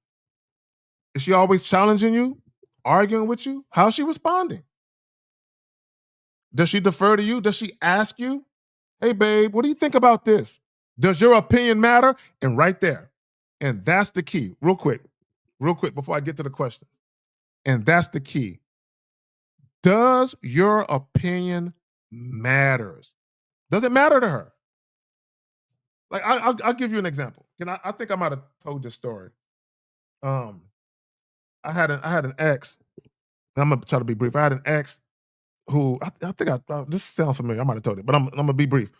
Is she always challenging you, arguing with you? How's she responding? Does she defer to you? Does she ask you, hey, babe, what do you think about this? Does your opinion matter? And right there. And that's the key. Real quick, before I get to the question. And that's the key. Does your opinion matters? Does it matter to her? Like I'll give you an example. I think I might have told this story. I had an ex. I'm gonna try to be brief. I had an ex who I think this sounds familiar. I might have told it, but I'm gonna be brief.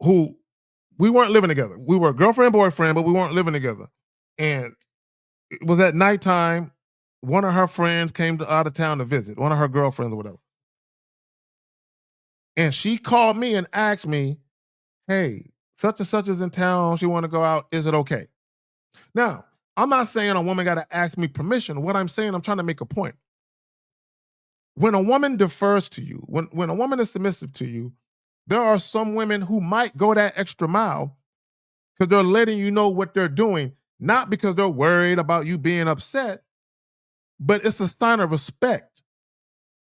Who we weren't living together. We were girlfriend boyfriend, but we weren't living together. And it was at nighttime. One of her friends came out of town to visit. One of her girlfriends or whatever. And she called me and asked me, hey, such and such is in town. She want to go out. Is it okay? Now, I'm not saying a woman got to ask me permission. What I'm saying, I'm trying to make a point. When a woman defers to you, when a woman is submissive to you, there are some women who might go that extra mile because they're letting you know what they're doing, not because they're worried about you being upset, but it's a sign of respect.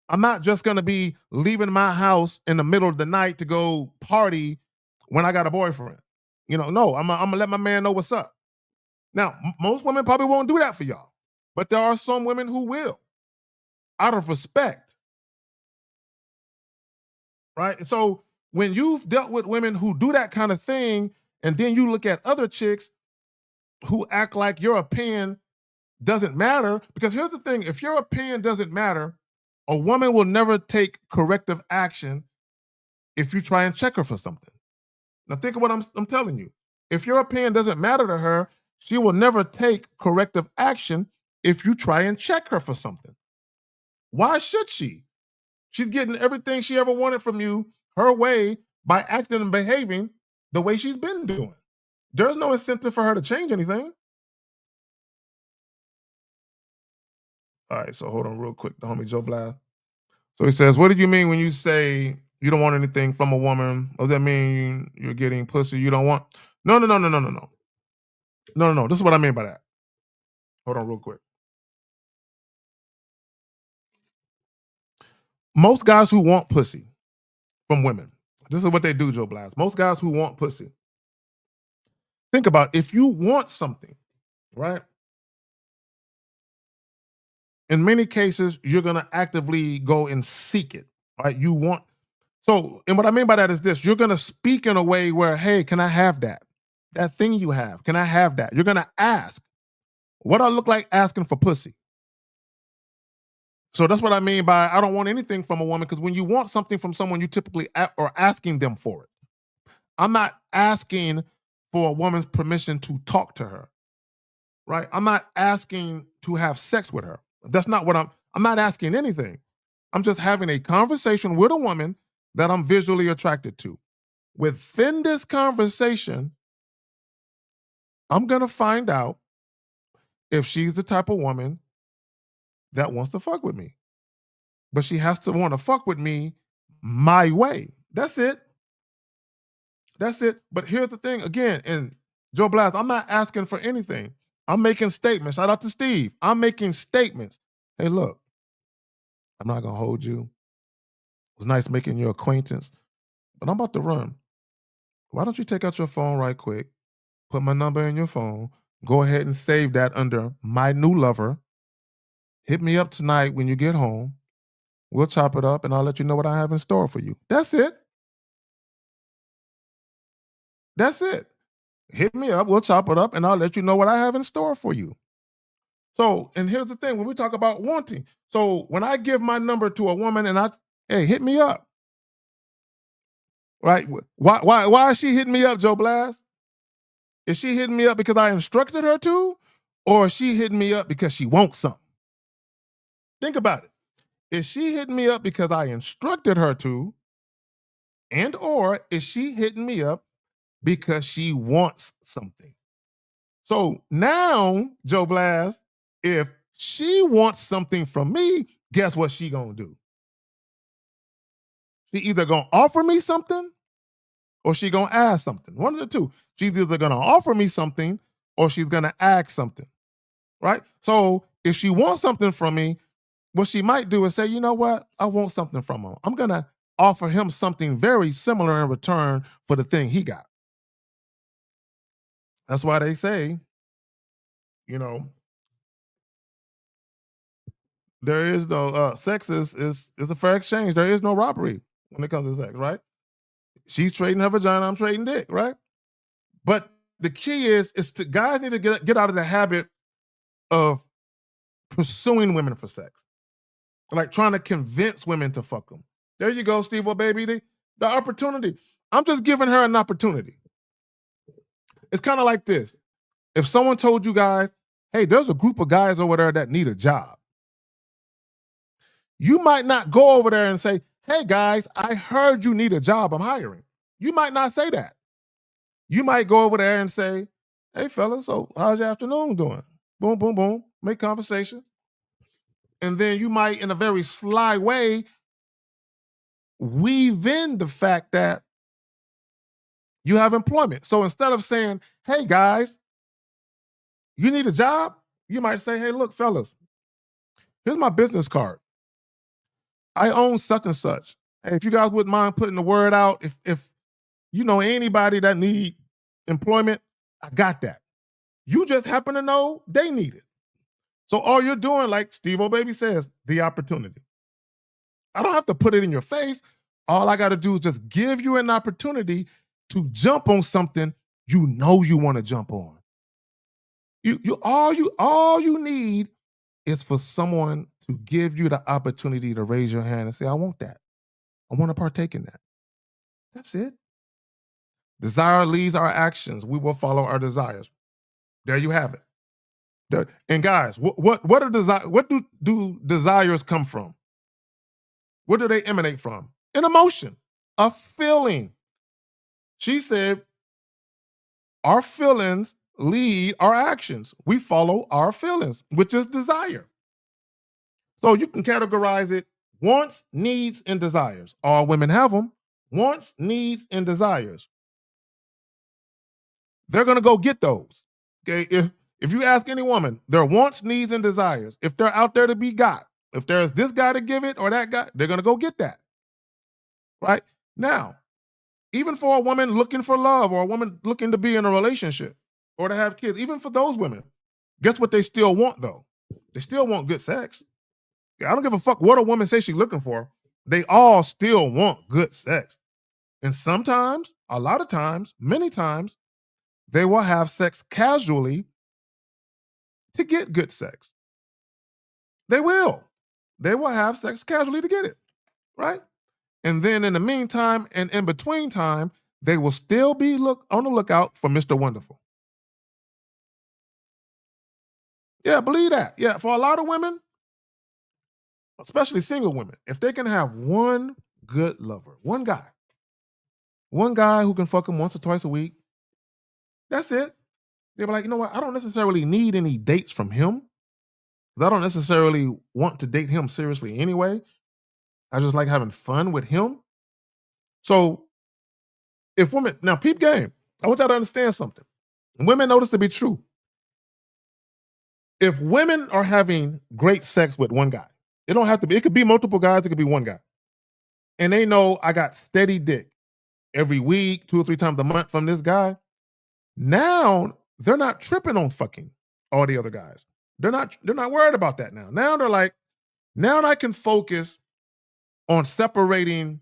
I'm not just going to be leaving my house in the middle of the night to go party when I got a boyfriend. No, I'm going to let my man know what's up. Now, most women probably won't do that for y'all, but there are some women who will, out of respect. Right? And so when you've dealt with women who do that kind of thing, and then you look at other chicks who act like your opinion doesn't matter, because here's the thing, if your opinion doesn't matter, a woman will never take corrective action if you try and check her for something. Now think of what I'm telling you. If your opinion doesn't matter to her, she will never take corrective action if you try and check her for something. Why should she? She's getting everything she ever wanted from you her way by acting and behaving the way she's been doing. There's no incentive for her to change anything. All right, so hold on real quick. The homie Joe Blast. So he says, what did you mean when you say you don't want anything from a woman? Does that mean you're getting pussy you don't want? No. No. This is what I mean by that. Hold on real quick. Most guys who want pussy from women, this is what they do, Joe Blast. Most guys who want pussy, think about if you want something, right? in many cases, you're gonna actively go and seek it, right? You want so, and what I mean by that is this: you're gonna speak in a way where, hey, can I have that? That thing you have, can I have that? You're gonna ask. What I look like asking for pussy. So that's what I mean by I don't want anything from a woman because when you want something from someone, you typically are asking them for it. I'm not asking for a woman's permission to talk to her, right? I'm not asking to have sex with her. That's not what I'm not asking anything. I'm just having a conversation with a woman that I'm visually attracted to. Within this conversation, I'm going to find out if she's the type of woman that wants to fuck with me. But she has to want to fuck with me my way. That's it. That's it. But here's the thing again, and Joe Blast, I'm not asking for anything. I'm making statements. Shout out to Steve. I'm making statements. Hey, look, I'm not going to hold you. It was nice making your acquaintance, but I'm about to run. Why don't you take out your phone right quick, put my number in your phone, go ahead and save that under my new lover. Hit me up tonight when you get home. We'll chop it up and I'll let you know what I have in store for you. That's it. That's it. Hit me up, we'll chop it up, and I'll let you know what I have in store for you. So, and here's the thing when we talk about wanting. So, when I give my number to a woman and hey, hit me up, right? Why is she hitting me up, Joe Blast? Is she hitting me up because I instructed her to, or is she hitting me up because she wants something? Think about it. Is she hitting me up because I instructed her to, and or is she hitting me up because she wants something? So now, Joe Blast, if she wants something from me, guess what she gonna do? She either gonna offer me something or she gonna ask something. One of the two. She's either gonna offer me something or she's gonna ask something, right? So if she wants something from me, what she might do is say, you know what? I want something from him. I'm gonna offer him something very similar in return for the thing he got. That's why they say, you know, there is no sex is a fair exchange. There is no robbery when it comes to sex, right? She's trading her vagina, I'm trading dick, right? But the key is to guys need to get out of the habit of pursuing women for sex, like trying to convince women to fuck them. There you go, Steve, baby. The opportunity. I'm just giving her an opportunity. It's kind of like this. If someone told you guys, hey, there's a group of guys over there that need a job, you might not go over there and say, hey guys, I heard you need a job, I'm hiring. You might not say that. You might go over there and say, hey fellas, so how's your afternoon doing? Boom, boom, boom, make conversation. And then you might, in a very sly way, weave in the fact that you have employment. So instead of saying, hey guys, you need a job, you might say, hey, look, fellas, here's my business card. I own such and such. Hey, if you guys wouldn't mind putting the word out, if you know anybody that need employment, I got that. You just happen to know they need it. So all you're doing, like Steve O'Baby says, the opportunity. I don't have to put it in your face. All I got to do is just give you an opportunity to jump on something you know you want to jump on. All you need is for someone to give you the opportunity to raise your hand and say, I want that. I want to partake in that. That's it. Desire leads our actions. We will follow our desires. There you have it. And guys, what are desire? What do desires come from? Where do they emanate from? An emotion, a feeling. She said, our feelings lead our actions. We follow our feelings, which is desire. So you can categorize it: wants, needs, and desires. All women have them. Wants, needs, and desires. They're gonna go get those. Okay. If you ask any woman, their wants, needs, and desires, if they're out there to be got, if there's this guy to give it or that guy, they're gonna go get that. Right? Now, even for a woman looking for love or a woman looking to be in a relationship or to have kids, even for those women, guess what they still want though? They still want good sex. I don't give a fuck what a woman says she's looking for. They all still want good sex. And sometimes, a lot of times, many times, they will have sex casually to get good sex. They will. They will have sex casually to get it, right? And then in the meantime and in between time, they will still be on the lookout for Mr. Wonderful. Yeah, believe that. Yeah, for a lot of women, especially single women, if they can have one good lover, one guy who can fuck them once or twice a week, that's it. They'll be like, you know what? I don't necessarily need any dates from him. 'Cause I don't necessarily want to date him seriously anyway. I just like having fun with him. So if women, now peep game, I want y'all to understand something. Women know this to be true. If women are having great sex with one guy, it don't have to be, it could be multiple guys, it could be one guy. And they know I got steady dick every week, 2 or 3 times a month from this guy. Now they're not tripping on fucking all the other guys. They're not worried about that now. Now they're like, now I can focus on separating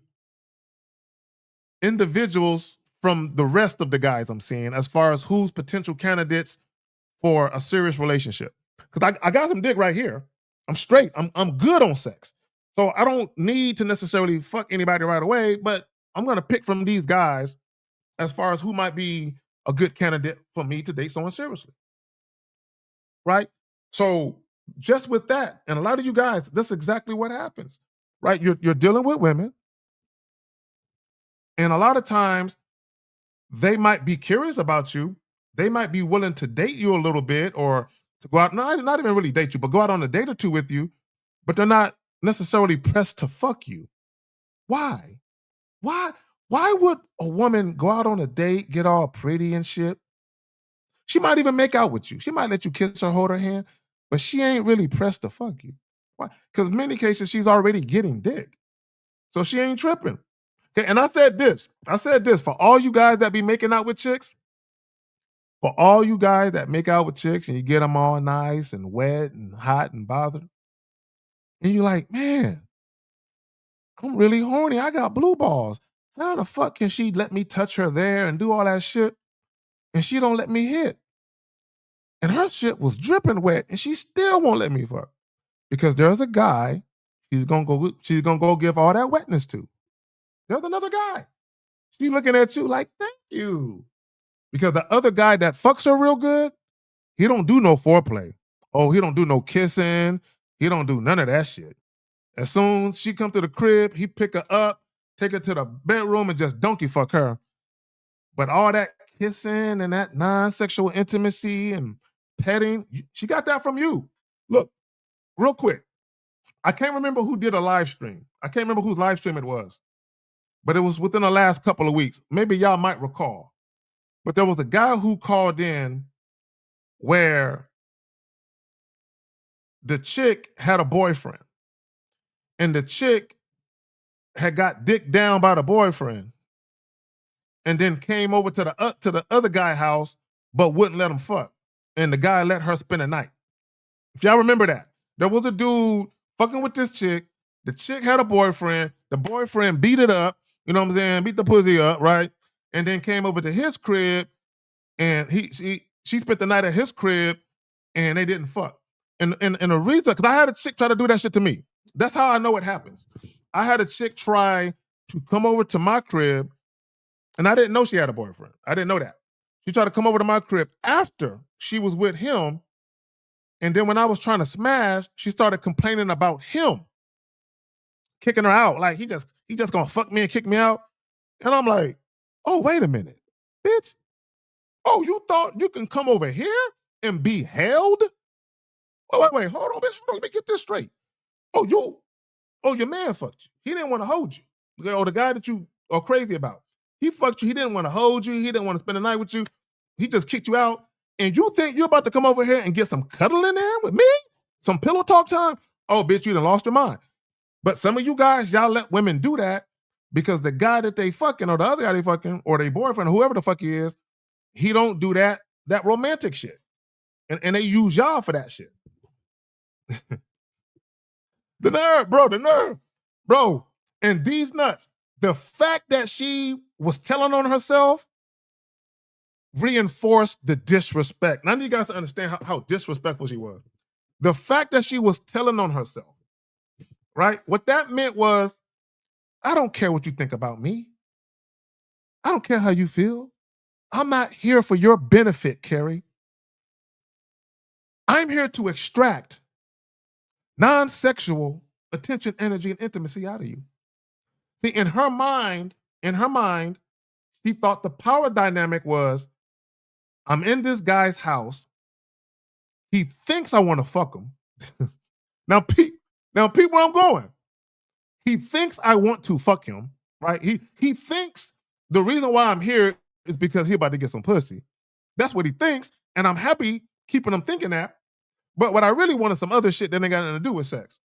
individuals from the rest of the guys I'm seeing as far as who's potential candidates for a serious relationship. Because I got some dick right here. I'm straight. I'm good on sex. So I don't need to necessarily fuck anybody right away, but I'm gonna pick from these guys as far as who might be a good candidate for me to date someone seriously. Right? So just with that, and a lot of you guys, that's exactly what happens. Right? You're dealing with women, and a lot of times they might be curious about you. They might be willing to date you a little bit or to go out, not even really date you, but go out on a date or two with you, but they're not necessarily pressed to fuck you. Why? Why? Why would a woman go out on a date, get all pretty and shit? She might even make out with you. She might let you kiss her, hold her hand, but she ain't really pressed to fuck you. Why? Because in many cases she's already getting dick. So she ain't tripping. Okay, and I said this for all you guys that be making out with chicks, for all you guys that make out with chicks and you get them all nice and wet and hot and bothered, and you're like, man, I'm really horny. I got blue balls. How the fuck can she let me touch her there and do all that shit? And she don't let me hit. And her shit was dripping wet and she still won't let me fuck. Because there's a guy she's gonna go give all that wetness to. There's another guy. She's looking at you like, thank you. Because the other guy that fucks her real good, he don't do no foreplay. Oh, he don't do no kissing. He don't do none of that shit. As soon as she come to the crib, he pick her up, take her to the bedroom and just donkey fuck her. But all that kissing and that non-sexual intimacy and petting, she got that from you. Look, real quick. I can't remember who did a live stream. I can't remember whose live stream it was, but it was within the last couple of weeks. Maybe y'all might recall. But there was a guy who called in where the chick had a boyfriend and the chick had got dick down by the boyfriend and then came over to the other guy house but wouldn't let him fuck. And the guy let her spend a night. If y'all remember that. There was a dude fucking with this chick. The chick had a boyfriend. The boyfriend beat it up, you know what I'm saying? Beat the pussy up, right? And then came over to his crib and she spent the night at his crib and they didn't fuck. And the reason, because I had a chick try to do that shit to me. That's how I know it happens. I had a chick try to come over to my crib, and I didn't know she had a boyfriend. I didn't know that. She tried to come over to my crib after she was with him, and then when I was trying to smash, she started complaining about him, kicking her out. Like he just gonna fuck me and kick me out. And I'm like, oh, wait a minute, bitch. Oh, you thought you can come over here and be held? Oh, wait, hold on, bitch. Hold on, let me get this straight. Oh, your man fucked you. He didn't want to hold you. Or the guy that you are crazy about. He fucked you. He didn't want to hold you. He didn't want to spend the night with you. He just kicked you out. And you think you're about to come over here and get some cuddling in with me? Some pillow talk time? Oh, bitch, you done lost your mind. But some of you guys, y'all let women do that because the guy that they fucking or the other guy they fucking or their boyfriend or whoever the fuck he is, he don't do that romantic shit. And they use y'all for that shit. The nerve, bro, the nerve. Bro, and these nuts, the fact that she was telling on herself reinforced the disrespect. Now, I need you guys to understand how disrespectful she was. The fact that she was telling on herself, right? What that meant was, I don't care what you think about me. I don't care how you feel. I'm not here for your benefit, Carrie. I'm here to extract non-sexual attention, energy, and intimacy out of you. See, in her mind, she thought the power dynamic was, I'm in this guy's house. He thinks I want to fuck him. now, Pete, where I'm going. He thinks I want to fuck him, right? He thinks the reason why I'm here is because he about to get some pussy. That's what he thinks, and I'm happy keeping him thinking that. But what I really want is some other shit that ain't got nothing to do with sex.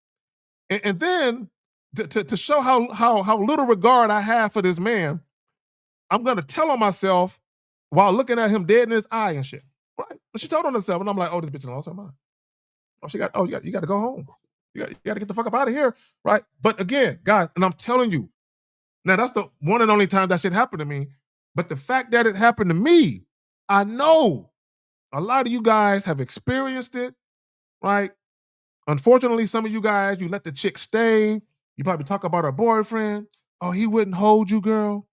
And then to show how little regard I have for this man, I'm gonna tell on myself while looking at him dead in his eye and shit. Right? And she told on herself, and I'm like, oh, this bitch lost her mind. You got to go home. You got to get the fuck up out of here, right? But again, guys, and I'm telling you, now that's the one and only time that shit happened to me. But the fact that it happened to me, I know a lot of you guys have experienced it, right? Unfortunately, some of you guys, you let the chick stay. You probably talk about her boyfriend. Oh, he wouldn't hold you, girl.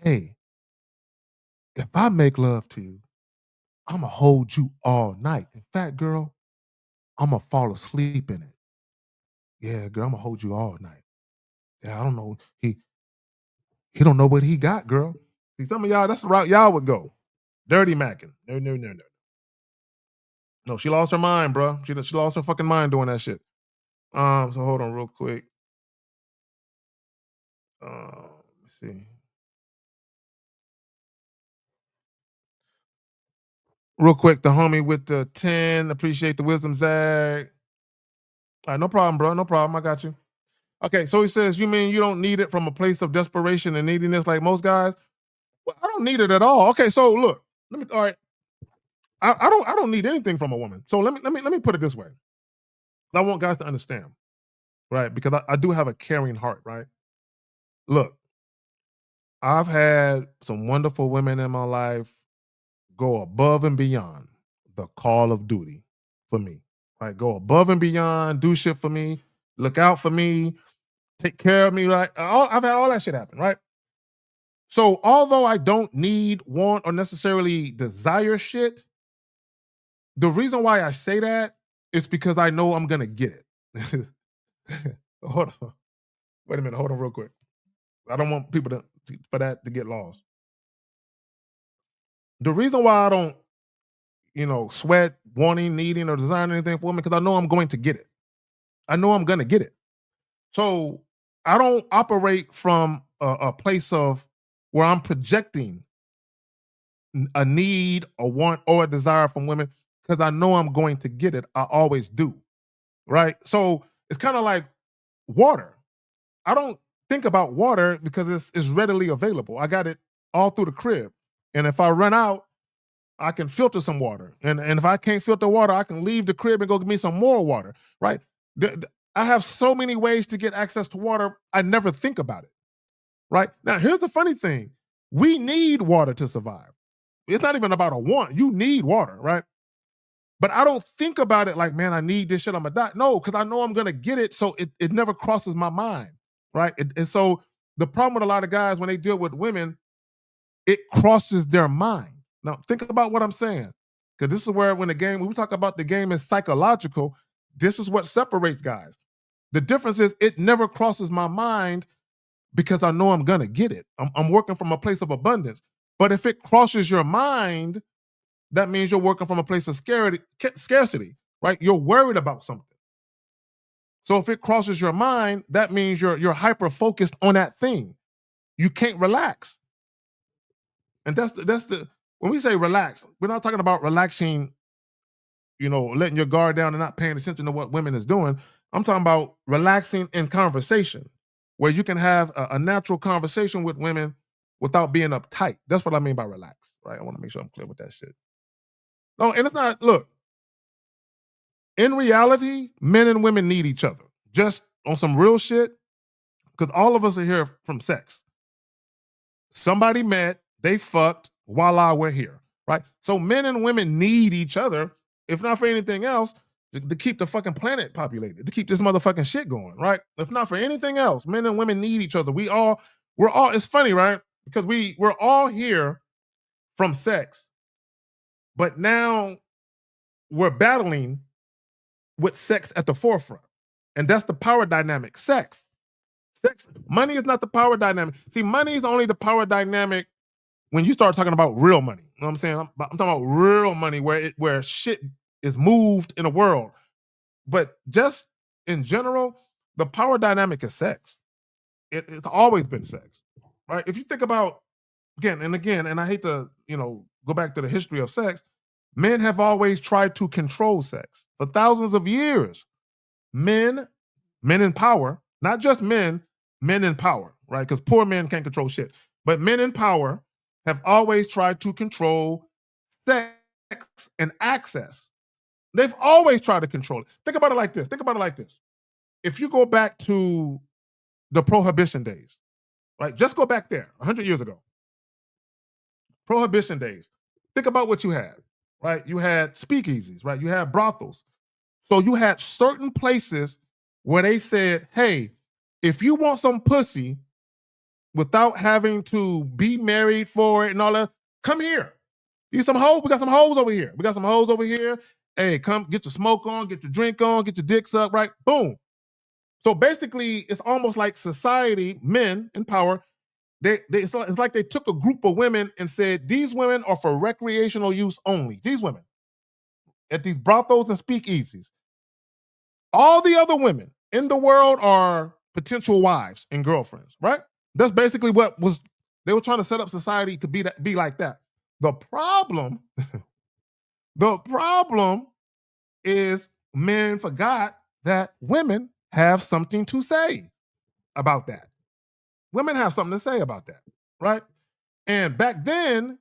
Hey, if I make love to you, I'm going to hold you all night. In fact, girl, I'm going to fall asleep in it. Yeah, girl, I'm going to hold you all night. Yeah, I don't know. He don't know what he got, girl. See, some of y'all, that's the route y'all would go. Dirty macking. No, no, no, no. No, she lost her mind, bro. She lost her fucking mind doing that shit. So hold on real quick. Let me see. Real quick, the homie with the 10. Appreciate the wisdom, Zag. All right, no problem, bro. No problem. I got you. Okay, so he says, you mean you don't need it from a place of desperation and neediness like most guys? Well, I don't need it at all. Okay, so look, all right. I don't need anything from a woman. So let me put it this way. I want guys to understand, right? Because I do have a caring heart, right? Look, I've had some wonderful women in my life go above and beyond the call of duty for me. Right? Go above and beyond, do shit for me, look out for me, take care of me, right? I've had all that shit happen, right? So although I don't need, want, or necessarily desire shit, the reason why I say that is because I know I'm gonna get it. Hold on. Wait a minute, hold on real quick. I don't want people for that to get lost. The reason why I don't, sweat wanting, needing, or desiring anything for women, because I know I'm going to get it. I know I'm gonna get it. So I don't operate from a place of where I'm projecting a need, a want, or a desire from women because I know I'm going to get it. I always do. Right. So it's kind of like water. I don't think about water because it's readily available. I got it all through the crib. And if I run out, I can filter some water. And if I can't filter water, I can leave the crib and go get me some more water. Right. I have so many ways to get access to water. I never think about it. Right. Now, here's the funny thing. We need water to survive. It's not even about a want. You need water, right? But I don't think about it like, man, I need this shit. I'm gonna die. No, because I know I'm gonna get it. So it never crosses my mind. Right. And so the problem with a lot of guys when they deal with women, it crosses their mind. Now, think about what I'm saying. Because this is where when we talk about the game is psychological, this is what separates guys. The difference is it never crosses my mind because I know I'm gonna get it. I'm working from a place of abundance. But if it crosses your mind, that means you're working from a place of scarcity, right? You're worried about something. So if it crosses your mind, that means you're hyper focused on that thing. You can't relax. And that's the when we say relax, we're not talking about relaxing, letting your guard down and not paying attention to what women is doing. I'm talking about relaxing in conversation, where you can have a natural conversation with women without being uptight. That's what I mean by relax, right? I want to make sure I'm clear with that shit. No, and it's not, look, in reality, men and women need each other. just on some real shit, because all of us are here from sex. Somebody met, they fucked, voila, we're here, right? So men and women need each other, if not for anything else, to keep the fucking planet populated, to keep this motherfucking shit going, right? If not for anything else, men and women need each other. We're all, it's funny, right? Because we're all here from sex, but now we're battling with sex at the forefront. And that's the power dynamic. Sex, money is not the power dynamic. See, money is only the power dynamic when you start talking about real money. You know what I'm saying? I'm talking about real money where shit is moved in the world. But just in general, the power dynamic is sex. It's always been sex, right? If you think about again, and I hate to, go back to the history of sex, men have always tried to control sex for thousands of years. Men in power, not just men in power, right? Because poor men can't control shit. But men in power have always tried to control sex and access. They've always tried to control it. Think about it like this. If you go back to the prohibition days, right? Just go back there, 100 years ago. Prohibition days. Think about what you had, right? You had speakeasies, right? You had brothels. So you had certain places where they said, hey, if you want some pussy without having to be married for it and all that, come here. You some hoes? We got some hoes over here. Hey, come get your smoke on, get your drink on, get your dick sucked, right? Boom. So basically, it's almost like society, men in power, it's like they took a group of women and said, these women are for recreational use only. These women at these brothels and speakeasies. All the other women in the world are potential wives and girlfriends, right? That's basically they were trying to set up society to be like that. The problem, is men forgot that women have something to say about that. Women have something to say about that, right? And back then,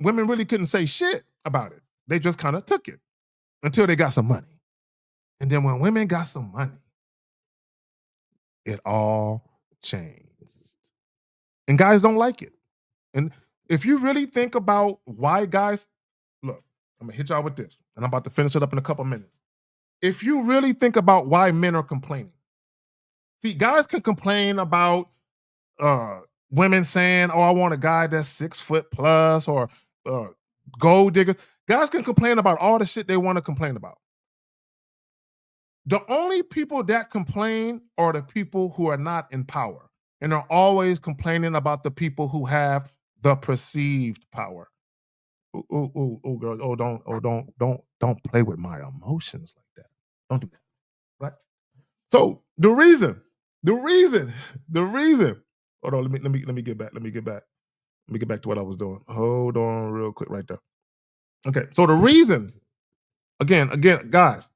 women really couldn't say shit about it. They just kind of took it until they got some money. And then when women got some money, it all changed. And guys don't like it. And if you really think about why guys, look, I'm gonna hit y'all with this, and I'm about to finish it up in a couple minutes. If you really think about why men are complaining, see, guys can complain about women saying, "Oh, I want a guy that's 6 foot plus," or gold diggers. Guys can complain about all the shit they want to complain about. The only people that complain are the people who are not in power and are always complaining about the people who have the perceived power. Girl, don't play with my emotions like that. Don't do that, right? So the reason. Hold on, let me get back. Let me get back to what I was doing. Hold on, real quick, right there. Okay, so the reason, again, guys,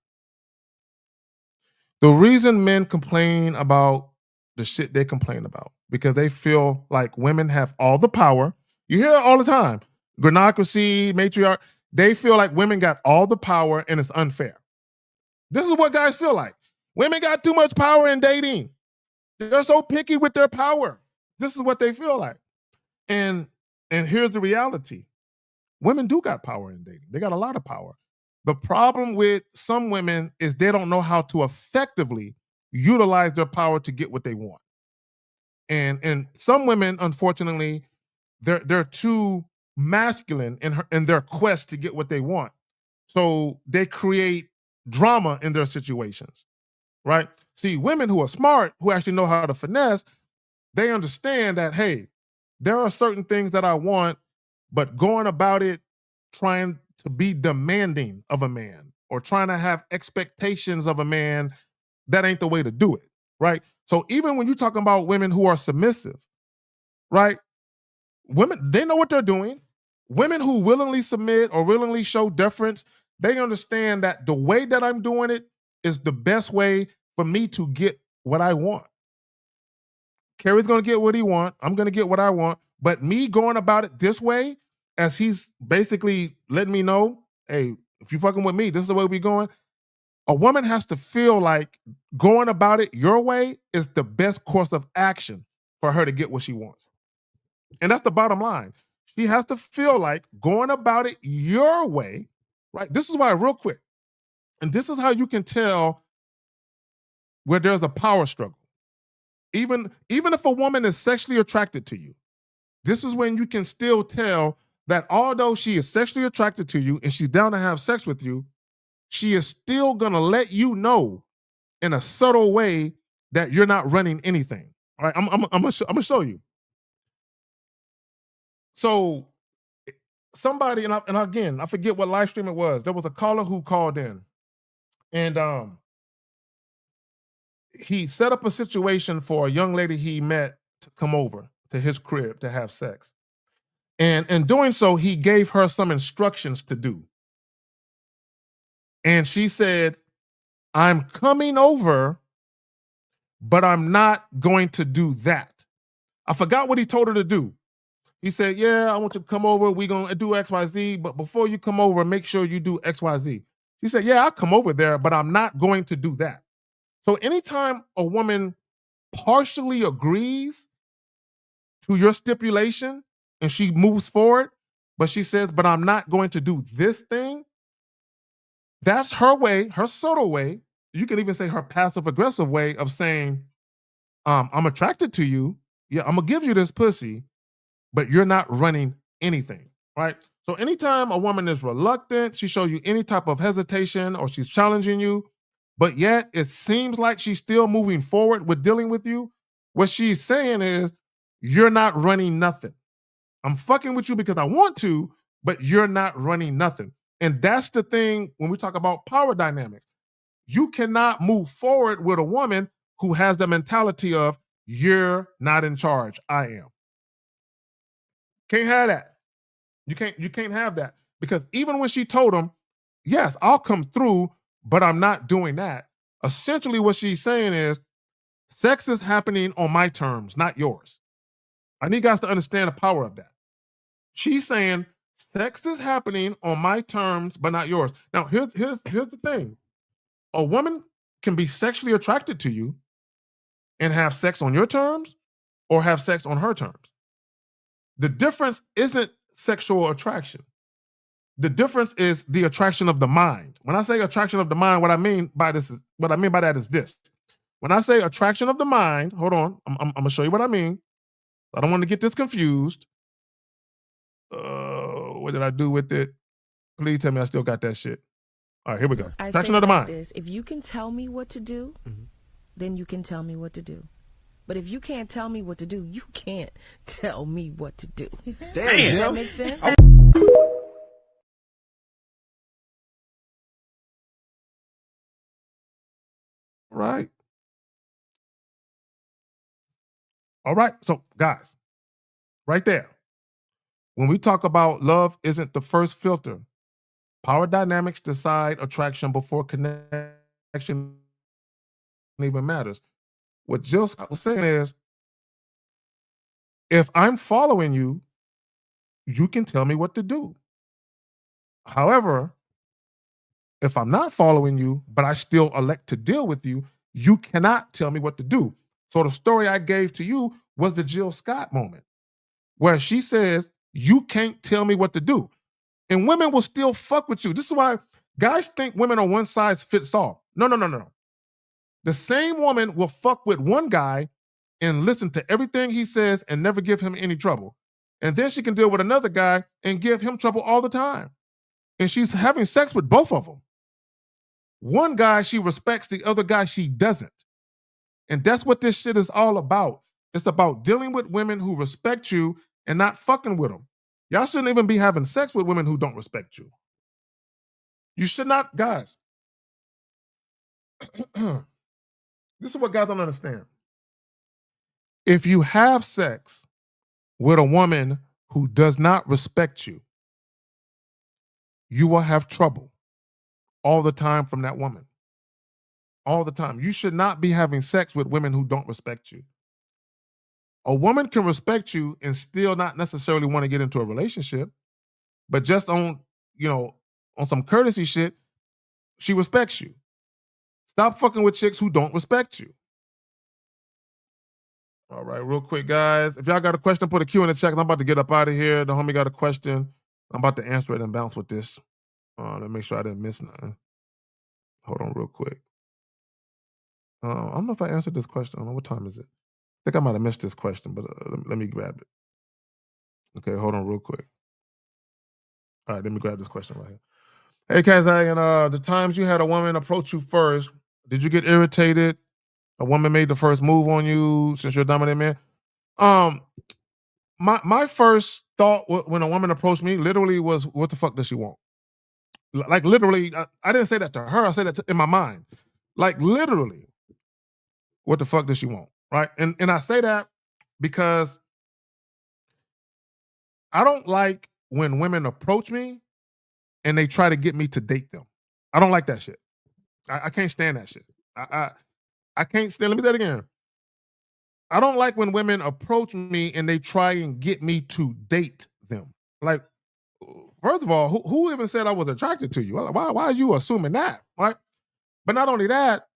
the reason men complain about the shit they complain about because they feel like women have all the power. You hear it all the time. Granocracy, matriarch. They feel like women got all the power and it's unfair. This is what guys feel like. Women got too much power in dating. They're so picky with their power. This is what they feel like. And here's the reality. Women do got power in dating. They got a lot of power. The problem with some women is they don't know how to effectively utilize their power to get what they want. And some women, unfortunately, they're too masculine in their quest to get what they want. So they create drama in their situations, right? See, women who are smart, who actually know how to finesse, they understand that, hey, there are certain things that I want, but going about it trying to be demanding of a man or trying to have expectations of a man, that ain't the way to do it, right? So even when you're talking about women who are submissive, right? Women, they know what they're doing. Women who willingly submit or willingly show deference, they understand that the way that I'm doing it is the best way for me to get what I want. Kerry's gonna get what he want. I'm gonna get what I want. But me going about it this way, as he's basically letting me know, hey, if you fucking with me, this is the way we going. A woman has to feel like going about it your way is the best course of action for her to get what she wants. And that's the bottom line. She has to feel like going about it your way, right? This is why, real quick, and this is how you can tell where there's a power struggle. Even if a woman is sexually attracted to you, this is when you can still tell that although she is sexually attracted to you and she's down to have sex with you, she is still gonna let you know in a subtle way that you're not running anything. All right, I'm gonna show you. So somebody, and again, I forget what live stream it was. There was a caller who called in, and he set up a situation for a young lady he met to come over to his crib to have sex. And in doing so, he gave her some instructions to do. And she said, I'm coming over, but I'm not going to do that. I forgot what he told her to do. He said, yeah, I want you to come over. We're going to do XYZ, but before you come over, make sure you do XYZ. She said, yeah, I'll come over there, but I'm not going to do that. So anytime a woman partially agrees to your stipulation and she moves forward, but she says, but I'm not going to do this thing, that's her way, her subtle way. You can even say her passive aggressive way of saying, I'm attracted to you. Yeah, I'm going to give you this pussy, but you're not running anything, right? So anytime a woman is reluctant, she shows you any type of hesitation or she's challenging you, but yet it seems like she's still moving forward with dealing with you, what she's saying is, you're not running nothing. I'm fucking with you because I want to, but you're not running nothing. And that's the thing when we talk about power dynamics. You cannot move forward with a woman who has the mentality of, you're not in charge, I am. Can't have that. You can't have that. Because even when she told him, yes, I'll come through, but I'm not doing that. Essentially, what she's saying is, sex is happening on my terms, not yours. I need you guys to understand the power of that. She's saying, sex is happening on my terms, but not yours. Now, here's the thing. A woman can be sexually attracted to you and have sex on your terms or have sex on her terms. The difference isn't sexual attraction. The difference is the attraction of the mind. When I say attraction of the mind, what I mean by that is this. When I say attraction of the mind, hold on, I'm gonna show you what I mean. I don't want to get this confused. What did I do with it? Please tell me I still got that shit. All right, here we go. I Attraction say of the like mind. this, if you can tell me what to do, then you can tell me what to do. But if you can't tell me what to do, you can't tell me what to do. Damn, Does that make sense? Right. All right. So, guys, right there. When we talk about love isn't the first filter, power dynamics decide attraction before connection even matters. What Jill Scott was saying is, if I'm following you, you can tell me what to do. However, if I'm not following you, but I still elect to deal with you, you cannot tell me what to do. So the story I gave to you was the Jill Scott moment, where she says, you can't tell me what to do. And women will still fuck with you. This is why guys think women are one size fits all. No. The same woman will fuck with one guy and listen to everything he says and never give him any trouble. And then she can deal with another guy and give him trouble all the time. And she's having sex with both of them. One guy she respects, the other guy she doesn't. And that's what this shit is all about. It's about dealing with women who respect you and not fucking with them. Y'all shouldn't even be having sex with women who don't respect you. You should not, guys. This is what guys don't understand. If you have sex with a woman who does not respect you, you will have trouble all the time from that woman. All the time. You should not be having sex with women who don't respect you. A woman can respect you and still not necessarily want to get into a relationship, but just on some courtesy shit, she respects you. Stop fucking with chicks who don't respect you. All right, real quick, guys. If y'all got a question, put a Q in the chat. I'm about to get up out of here. The homie got a question. I'm about to answer it and bounce with this. Let me make sure I didn't miss nothing. Hold on real quick. I don't know if I answered this question. I don't know what time is it. I think I might have missed this question, but let me grab it. Okay, hold on real quick. All right, let me grab this question right here. Hey, Kazag, the times you had a woman approach you first, did you get irritated? A woman made the first move on you since you're a dominant man? My first thought when a woman approached me literally was, what the fuck does she want? Like literally, I didn't say that to her. I said that in my mind. Like literally, what the fuck does she want? Right? And I say that because I don't like when women approach me and they try to get me to date them. I don't like that shit. I can't stand that shit. I can't stand. Let me say it again. I don't like when women approach me and they try and get me to date them. Like, first of all, who even said I was attracted to you? Why are you assuming that? Right? But not only that,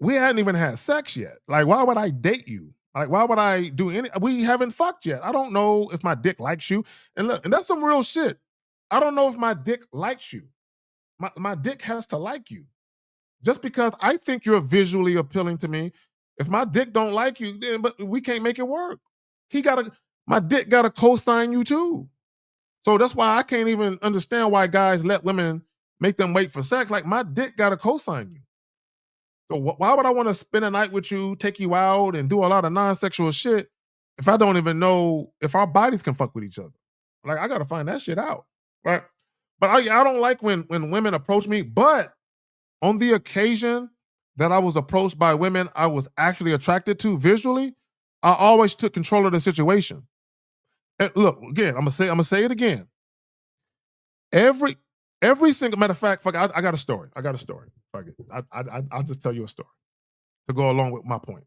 we hadn't even had sex yet. Like, why would I date you? Like, why would I do any? We haven't fucked yet. I don't know if my dick likes you. And look, and that's some real shit. I don't know if my dick likes you. My dick has to like you. Just because I think you're visually appealing to me, if my dick don't like you, then but we can't make it work. My dick gotta co-sign you too. So that's why I can't even understand why guys let women make them wait for sex. Like my dick gotta co-sign you. So why would I want to spend a night with you, take you out, and do a lot of non-sexual shit if I don't even know if our bodies can fuck with each other? Like I gotta find that shit out, right? But I don't like when women approach me. But on the occasion that I was approached by women I was actually attracted to visually, I always took control of the situation. And look, again, I'm gonna say it again. Every single matter of fact, fuck, I got a story. I got a story. Fuck it. I'll just tell you a story to go along with my point.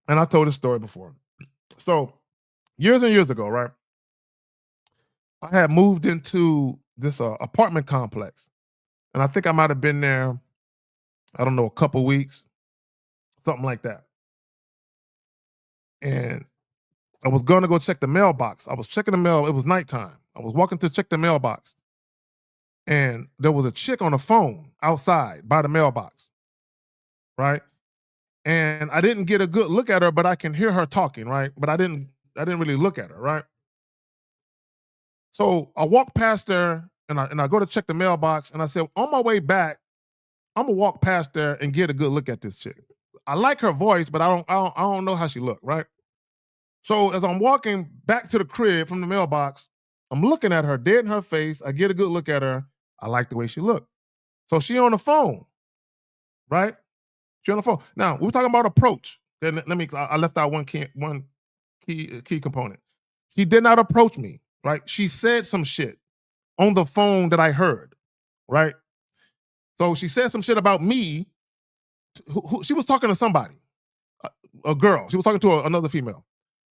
And I told this story before. So years and years ago, right? I had moved into this apartment complex, and I think I might have been there, I don't know, a couple weeks, something like that. And I was going to go check the mailbox. I was checking the mail. It was nighttime. I was walking to check the mailbox, and there was a chick on the phone outside by the mailbox, right? And I didn't get a good look at her, but I can hear her talking, right? But I didn't really look at her, right? So I walked past her, and I go to check the mailbox, and I said, on my way back, I'm gonna walk past there and get a good look at this chick. I like her voice, but I don't know how she looked, right? So as I'm walking back to the crib from the mailbox, I'm looking at her dead in her face. I get a good look at her. I like the way she looked. So she on the phone, right? She on the phone. Now we're talking about approach. Then let me. I left out one key component. She did not approach me, right? She said some shit on the phone that I heard, right? So she said some shit about me. She was talking to somebody, a girl. She was talking to another female.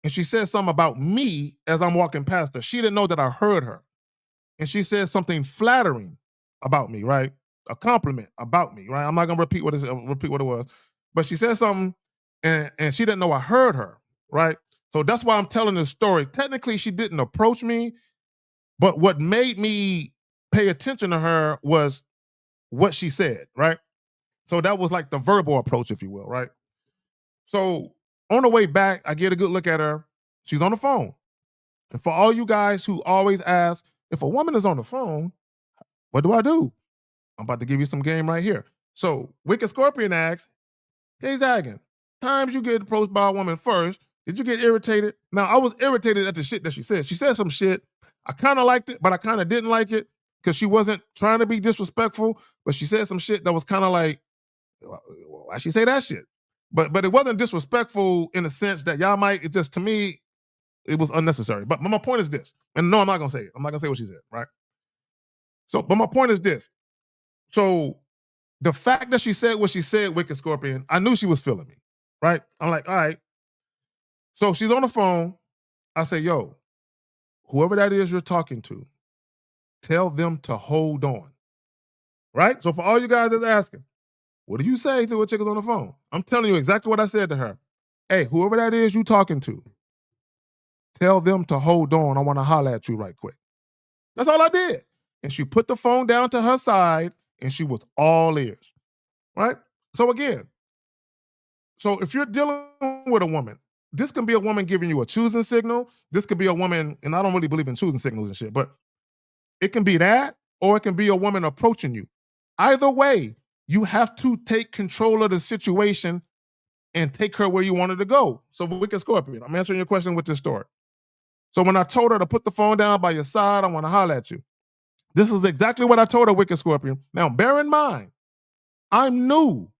And she said something about me as I'm walking past her. She didn't know that I heard her. And she said something flattering about me, right? A compliment about me, right? I'm not gonna repeat what it was. But she said something and she didn't know I heard her, right? So that's why I'm telling this story. Technically, she didn't approach me, but what made me pay attention to her was what she said, right? So that was like the verbal approach, if you will, right? So on the way back, I get a good look at her. She's on the phone. And for all you guys who always ask, if a woman is on the phone, what do I do? I'm about to give you some game right here. So Wicked Scorpion asks, hey Zagan, times you get approached by a woman first, did you get irritated? Now I was irritated at the shit that she said. She said some shit. I kind of liked it, but I kind of didn't like it because she wasn't trying to be disrespectful, but she said some shit that was kind of like, why she say that shit? But it wasn't disrespectful in the sense that y'all might, it just to me, it was unnecessary. But my point is this, and no, I'm not gonna say it. I'm not gonna say what she said, right? So, but my point is this. So the fact that she said what she said, Wicked Scorpion, I knew she was feeling me, right? I'm like, all right. So she's on the phone. I say, yo, whoever that is you're talking to, tell them to hold on. right? So for all you guys that's asking, what do you say to a chick is on the phone? I'm telling you exactly what I said to her. Hey, whoever that is you talking to, tell them to hold on. I want to holler at you right quick. That's all I did. And she put the phone down to her side and she was all ears, right? So again, so if you're dealing with a woman, this can be a woman giving you a choosing signal. This could be a woman, and I don't really believe in choosing signals and shit, but it can be that, or it can be a woman approaching you. Either way, you have to take control of the situation and take her where you wanted to go. So Wicked Scorpion, I'm answering your question with this story. So when I told her to put the phone down by your side, I want to holler at you. This is exactly what I told her, Wicked Scorpion. Now, bear in mind, I'm new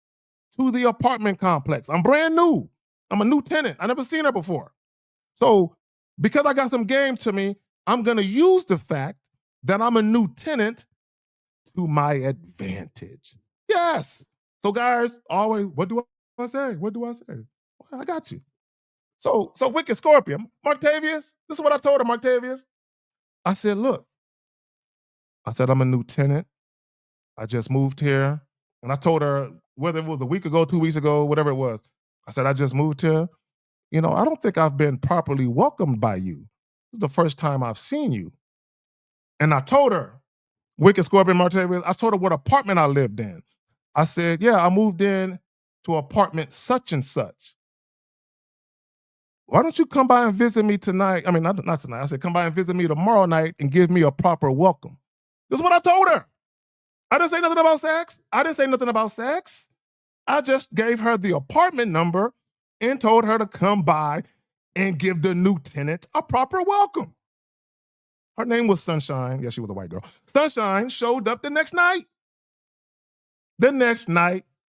to the apartment complex. I'm brand new. I'm a new tenant. I never seen her before. So because I got some game to me, I'm going to use the fact that I'm a new tenant to my advantage. Yes. So guys, always, what do I say? What do I say? Well, I got you. So Wicked Scorpion, Martavius, this is what I told her, Martavius. I said, look, I said, I'm a new tenant. I just moved here. And I told her, whether it was a week ago, 2 weeks ago, whatever it was, I said, I just moved here. You know, I don't think I've been properly welcomed by you. This is the first time I've seen you. And I told her, Wicked Scorpion Martavius, I told her what apartment I lived in. I said, yeah, I moved in to apartment such and such. Why don't you come by and visit me tonight? I mean, not tonight. I said, come by and visit me tomorrow night and give me a proper welcome. This is what I told her. I didn't say nothing about sex. I just gave her the apartment number and told her to come by and give the new tenant a proper welcome. Her name was Sunshine. Yes, she was a white girl. Sunshine showed up the next night.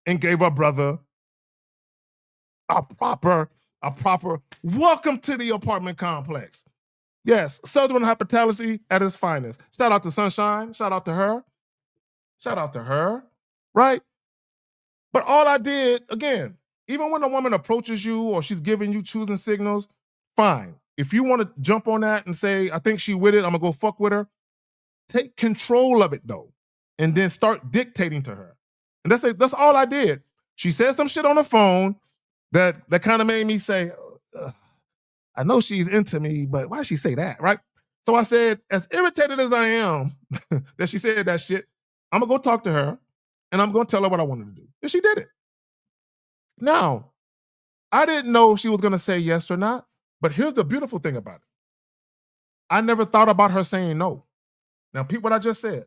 And gave her brother a proper welcome to the apartment complex. Yes, Southern hospitality at its finest. Shout out to Sunshine. Shout out to her. Right? But all I did, again, even when a woman approaches you or she's giving you choosing signals, fine. If you want to jump on that and say, I think she with it, I'm going to go fuck with her, take control of it though. And then start dictating to her. And that's all I did. She said some shit on the phone that kind of made me say, I know she's into me, but why she say that, right? So I said, as irritated as I am that she said that shit, I'm going to go talk to her and I'm going to tell her what I wanted to do. And she did it. Now, I didn't know if she was going to say yes or not, but here's the beautiful thing about it. I never thought about her saying no. Now, peep what I just said.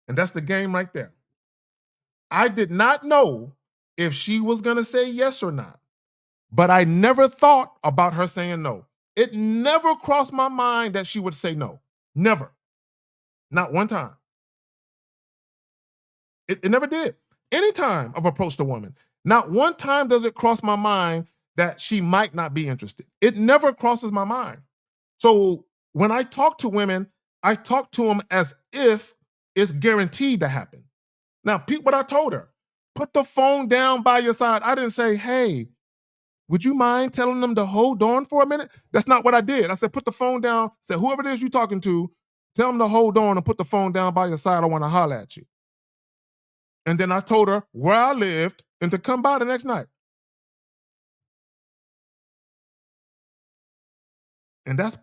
And that's the game right there. I did not know if she was going to say yes or not, but I never thought about her saying no. It never crossed my mind that she would say no. Never. Not one time. It never did. Anytime I've approached a woman, not one time does it cross my mind that she might not be interested. It never crosses my mind. So when I talk to women, I talk to them as if it's guaranteed to happen. Now, Pete, what I told her, put the phone down by your side. I didn't say, hey, would you mind telling them to hold on for a minute? That's not what I did. I said, put the phone down. I said, whoever it is you're talking to, tell them to hold on and put the phone down by your side. I want to holler at you. And then I told her where I lived and to come by the next night. And that's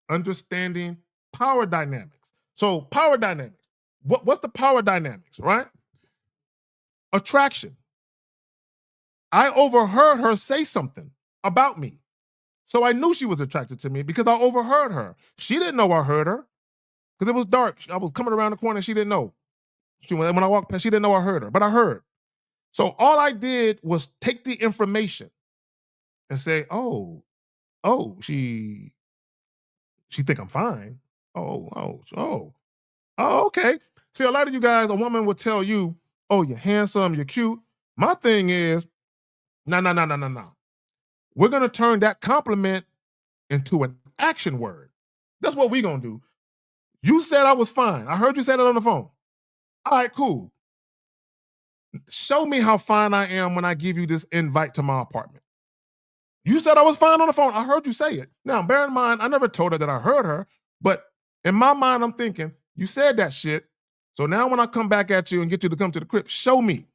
understanding power dynamics. So power dynamics. What's the power dynamics, right? Attraction. I overheard her say something about me. So I knew she was attracted to me because I overheard her. She didn't know I heard her because it was dark. I was coming around the corner and she didn't know. When I walked past, she didn't know I heard her, but I heard. So all I did was take the information and say, oh, she think I'm fine. Oh, okay. See, a lot of you guys, a woman will tell you, oh, you're handsome, you're cute. My thing is, no. We're going to turn that compliment into an action word. That's what we're going to do. You said I was fine. I heard you say that on the phone. All right, cool. Show me how fine I am when I give you this invite to my apartment. You said I was fine on the phone. I heard you say it. Now, bear in mind, I never told her that I heard her, but in my mind, I'm thinking, you said that shit, So now when I come back at you and get you to come to the crib, show me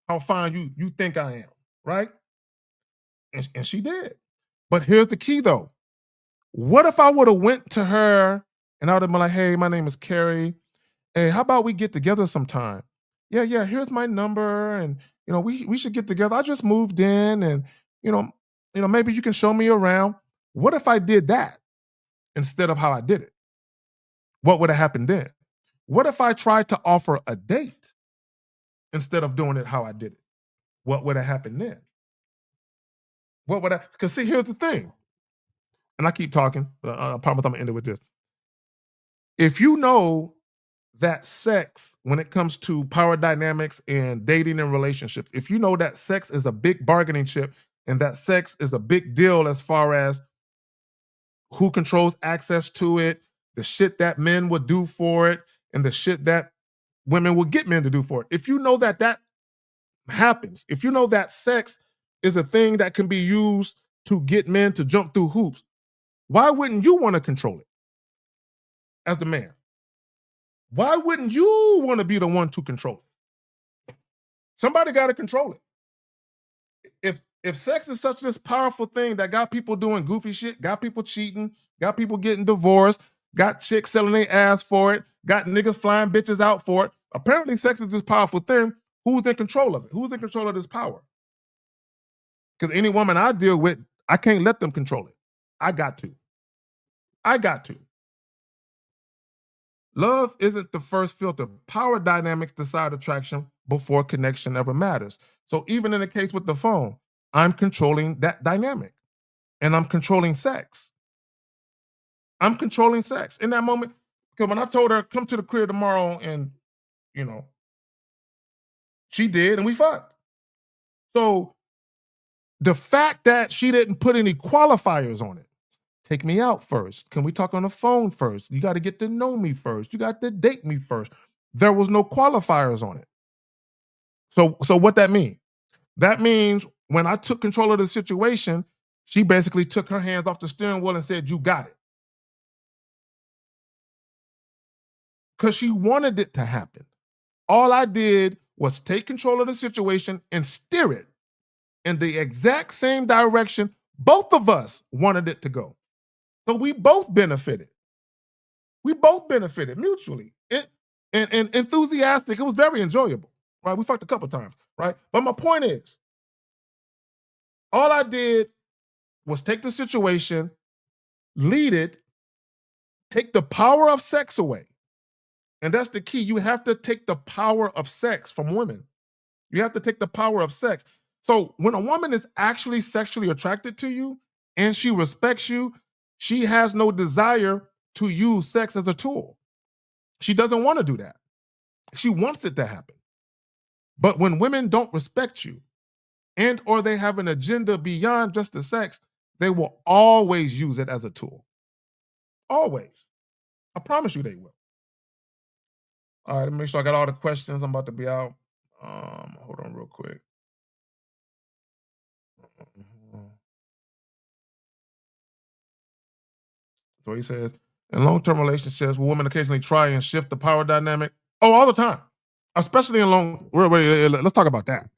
how fine you think I am, right? And she did. But here's the key though. What if I would have went to her and I would have been like, hey, my name is Carrie. Hey, how about we get together sometime? Yeah, here's my number. And we should get together. I just moved in and you know, maybe you can show me around. What if I did that instead of how I did it? What would have happened then? What if I tried to offer a date instead of doing it how I did it? What would have happened then? What would I? Because see, here's the thing, and I keep talking. I promise I'm gonna end it with this. If you know that sex, when it comes to power dynamics and dating and relationships, if you know that sex is a big bargaining chip and that sex is a big deal as far as who controls access to it, the shit that men would do for it, and the shit that women will get men to do for it. If you know that happens, if you know that sex is a thing that can be used to get men to jump through hoops, why wouldn't you want to control it as the man? Why wouldn't you want to be the one to control it? Somebody got to control it. If sex is such this powerful thing that got people doing goofy shit, got people cheating, got people getting divorced, got chicks selling their ass for it, got niggas flying bitches out for it, apparently sex is this powerful thing. Who's in control of it? Who's in control of this power? Because any woman I deal with, I can't let them control it. I got to. Love isn't the first filter. Power dynamics decide attraction before connection ever matters. So even in the case with the phone, I'm controlling that dynamic and I'm controlling sex. I'm controlling sex in that moment. Because when I told her, come to the crib tomorrow and, she did and we fucked. So the fact that she didn't put any qualifiers on it, take me out first. Can we talk on the phone first? You got to get to know me first. You got to date me first. There was no qualifiers on it. So what that mean? That means when I took control of the situation, she basically took her hands off the steering wheel and said, you got it. Because she wanted it to happen. All I did was take control of the situation and steer it in the exact same direction both of us wanted it to go. So we both benefited. We both benefited mutually. And enthusiastic. It was very enjoyable, right? We fucked a couple times, right? But my point is, all I did was take the situation, lead it, take the power of sex away. And that's the key. You have to take the power of sex from women. You have to take the power of sex. So when a woman is actually sexually attracted to you and she respects you, she has no desire to use sex as a tool. She doesn't want to do that. She wants it to happen. But when women don't respect you and or they have an agenda beyond just the sex, they will always use it as a tool. Always. I promise you they will. All right, let me make sure I got all the questions. I'm about to be out. Hold on real quick. So he says, in long-term relationships, will women occasionally try and shift the power dynamic? Oh, all the time. Especially in let's talk about that.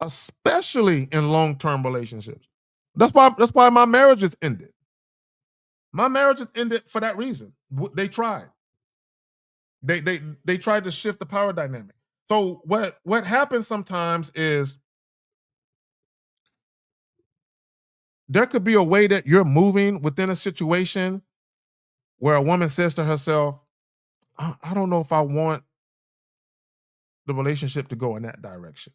Especially in long-term relationships. That's why my marriage is ended. My marriage is ended for that reason. They tried. They tried to shift the power dynamic. So what happens sometimes is there could be a way that you're moving within a situation where a woman says to herself, I don't know if I want the relationship to go in that direction.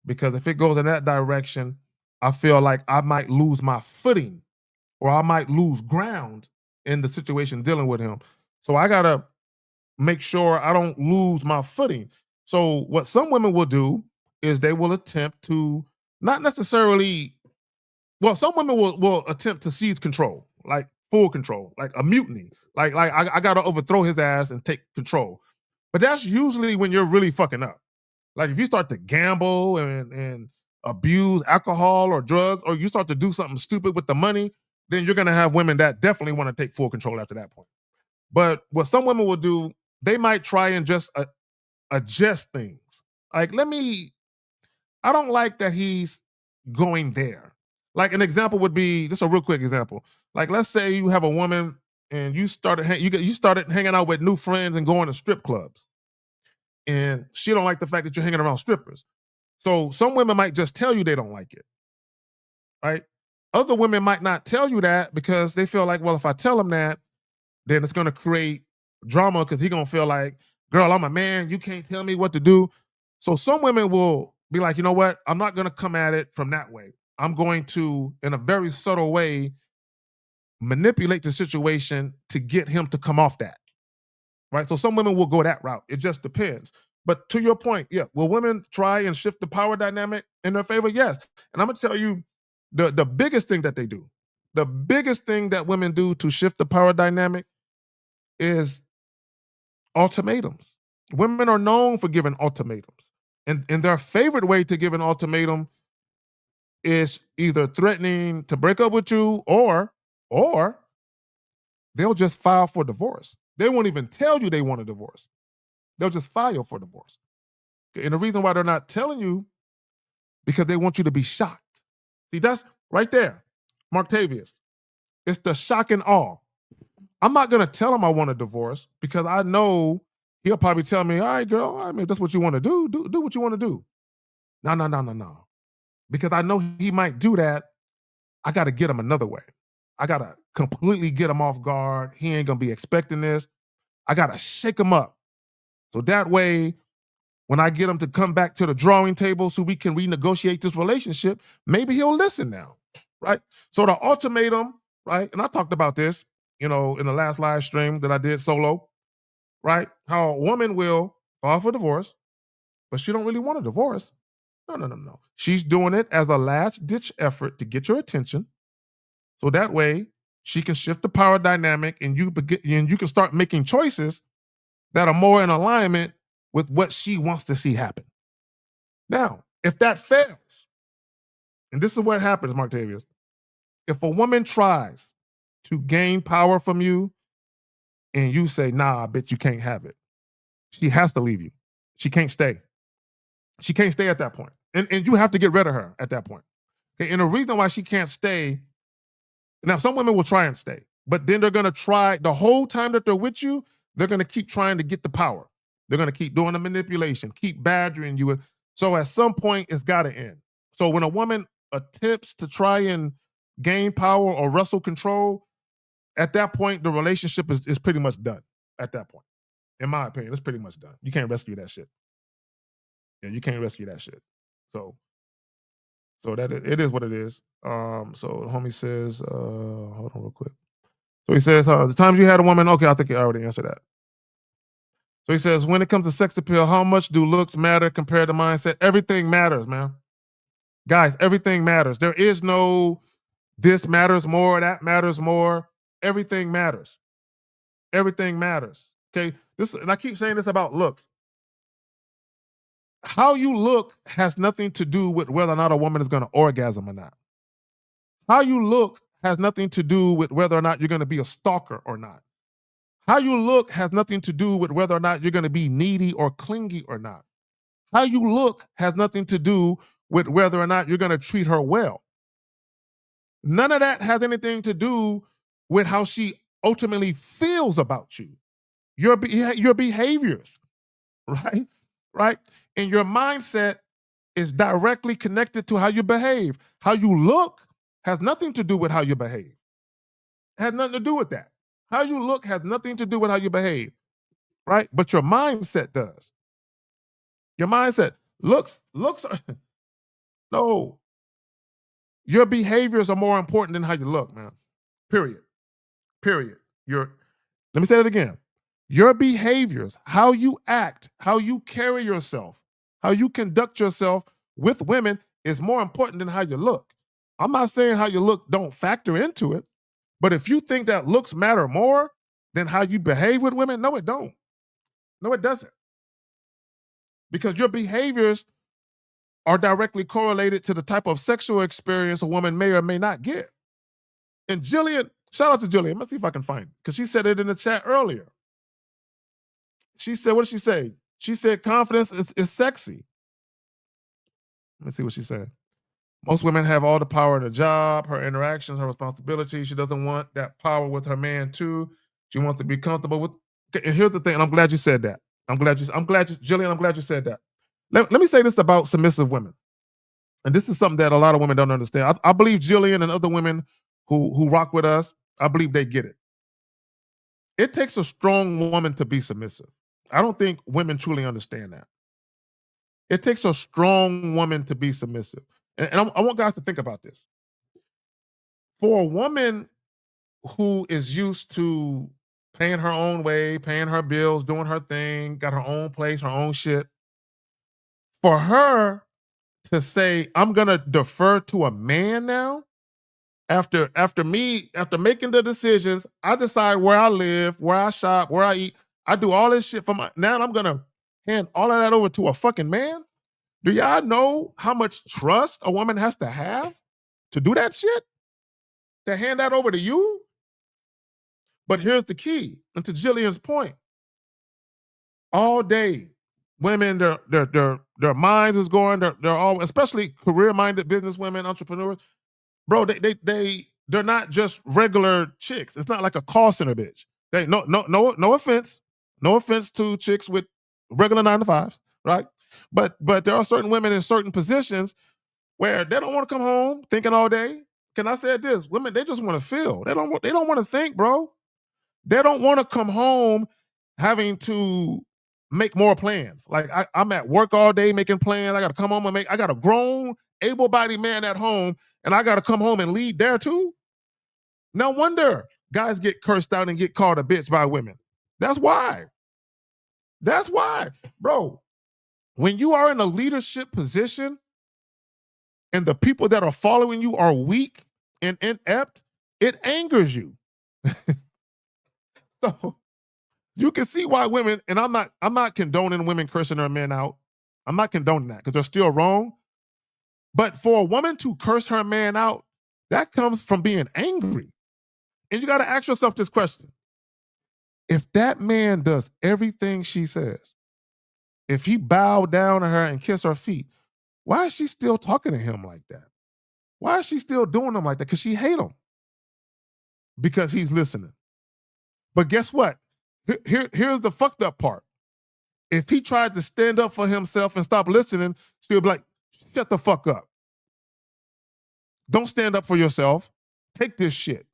Because if it goes in that direction, I feel like I might lose my footing or I might lose ground in the situation dealing with him. So I got to make sure I don't lose my footing. So what some women will do is they will attempt to not necessarily, well, some women will attempt to seize control, like full control, like a mutiny. Like I got to overthrow his ass and take control. But that's usually when you're really fucking up. Like if you start to gamble and abuse alcohol or drugs, or you start to do something stupid with the money, then you're going to have women that definitely want to take full control after that point. But what some women will do, they might try and just adjust things. Like, I don't like that he's going there. Like an example would be, just a real quick example. Like, let's say you have a woman and you started hanging out with new friends and going to strip clubs, and she don't like the fact that you're hanging around strippers. So some women might just tell you they don't like it, right? Other women might not tell you that because they feel like, well, if I tell him that, then it's going to create drama because he's going to feel like, girl, I'm a man. You can't tell me what to do. So some women will be like, you know what? I'm not going to come at it from that way. I'm going to, in a very subtle way, manipulate the situation to get him to come off that. Right? So some women will go that route. It just depends. But to your point, yeah, will women try and shift the power dynamic in their favor? Yes. And I'm going to tell you the biggest thing that they do, the biggest thing that women do to shift the power dynamic is ultimatums. Women are known for giving ultimatums. And their favorite way to give an ultimatum is either threatening to break up with you or they'll just file for divorce. They won't even tell you they want a divorce. They'll just file for divorce. And the reason why they're not telling you, because they want you to be shocked. See, that's right there, Marktavius. It's the shock and awe. I'm not going to tell him I want a divorce because I know he'll probably tell me, all right, girl, I mean, if that's what you want to do, do what you want to do. No. Because I know he might do that. I got to get him another way. I got to completely get him off guard. He ain't going to be expecting this. I got to shake him up. So that way, when I get him to come back to the drawing table so we can renegotiate this relationship, maybe he'll listen now, right? So the ultimatum, right? And I talked about this, in the last live stream that I did solo, right? How a woman will file for divorce, but she don't really want a divorce. No. She's doing it as a last-ditch effort to get your attention. So that way, she can shift the power dynamic and you can start making choices that are more in alignment with what she wants to see happen. Now, if that fails, and this is what happens, Martavius, if a woman tries to gain power from you and you say, nah, I bet you can't have it, she has to leave you. She can't stay. She can't stay at that point. And you have to get rid of her at that point. Okay? And the reason why she can't stay, now some women will try and stay, but then they're going to try the whole time that they're with you, they're going to keep trying to get the power. They're going to keep doing the manipulation, keep badgering you. So at some point, it's got to end. So when a woman attempts to try and gain power or wrestle control, at that point, the relationship is pretty much done at that point. In my opinion, it's pretty much done. You can't rescue that shit. Yeah, you can't rescue that shit. So that it is what it is. So the homie says, hold on real quick. So he says, the times you had a woman, okay, I think you already answered that. So he says, when it comes to sex appeal, how much do looks matter compared to mindset? Everything matters, man. Guys, everything matters. There is no this matters more, that matters more. Everything matters. Everything matters. Okay. And I keep saying this about looks. How you look has nothing to do with whether or not a woman is going to orgasm or not. How you look has nothing to do with whether or not you're going to be a stalker or not. How you look has nothing to do with whether or not you're going to be needy or clingy or not. How you look has nothing to do with whether or not you're going to treat her well. None of that has anything to do with how she ultimately feels about you. Your behaviors, right? Right? And your mindset is directly connected to how you behave. How you look has nothing to do with how you behave. It has nothing to do with that. How you look has nothing to do with how you behave, right? But your mindset does. Your mindset looks are, no. Your behaviors are more important than how you look, man. Period. Let me say it again. Your behaviors, how you act, how you carry yourself, how you conduct yourself with women is more important than how you look. I'm not saying how you look don't factor into it, but if you think that looks matter more than how you behave with women, no, it don't. No, it doesn't. Because your behaviors are directly correlated to the type of sexual experience a woman may or may not get. And Jillian, shout out to Jillian. Let's see if I can find it, because she said it in the chat earlier. She said, what did she say? She said confidence is sexy. Let me see what she said. Most women have all the power in the job, her interactions, her responsibilities. She doesn't want that power with her man too. She wants to be comfortable with. Okay, and here's the thing, and I'm glad you said that. Jillian, I'm glad you said that. Let me say this about submissive women. And this is something that a lot of women don't understand. I believe Jillian and other women who rock with us, I believe they get it. It takes a strong woman to be submissive. I don't think women truly understand that. It takes a strong woman to be submissive. And I want guys to think about this. For a woman who is used to paying her own way, paying her bills, doing her thing, got her own place, her own shit, for her to say, I'm gonna defer to a man now, after making the decisions, I decide where I live, where I shop, where I eat. I do all this shit for my now I'm gonna hand all of that over to a fucking man. Do y'all know how much trust a woman has to have to do that shit? To hand that over to you? But here's the key, and to Jillian's point. All day, women, their minds is going, they're all, especially career-minded business women, entrepreneurs. Bro, they're not just regular chicks. It's not like a call center bitch. They no offense. No offense to chicks with regular 9 to 5s, right? But there are certain women in certain positions where they don't want to come home thinking all day. Can I say this? Women, they just want to feel. They don't want to think, bro. They don't want to come home having to make more plans. Like I'm at work all day making plans. I got to come home and I got a grown, able-bodied man at home, and I got to come home and lead there too. No wonder guys get cursed out and get called a bitch by women. That's why. That's why. Bro, when you are in a leadership position and the people that are following you are weak and inept, it angers you. So you can see why women, and I'm not condoning women cursing their men out. I'm not condoning that because they're still wrong. But for a woman to curse her man out, that comes from being angry. And you got to ask yourself this question. If that man does everything she says, if he bowed down to her and kissed her feet, why is she still talking to him like that? Why is she still doing him like that? Because she hate him. Because he's listening. But guess what? Here's the fucked up part. If he tried to stand up for himself and stop listening, she'll be like, shut the fuck up. Don't stand up for yourself. Take this shit.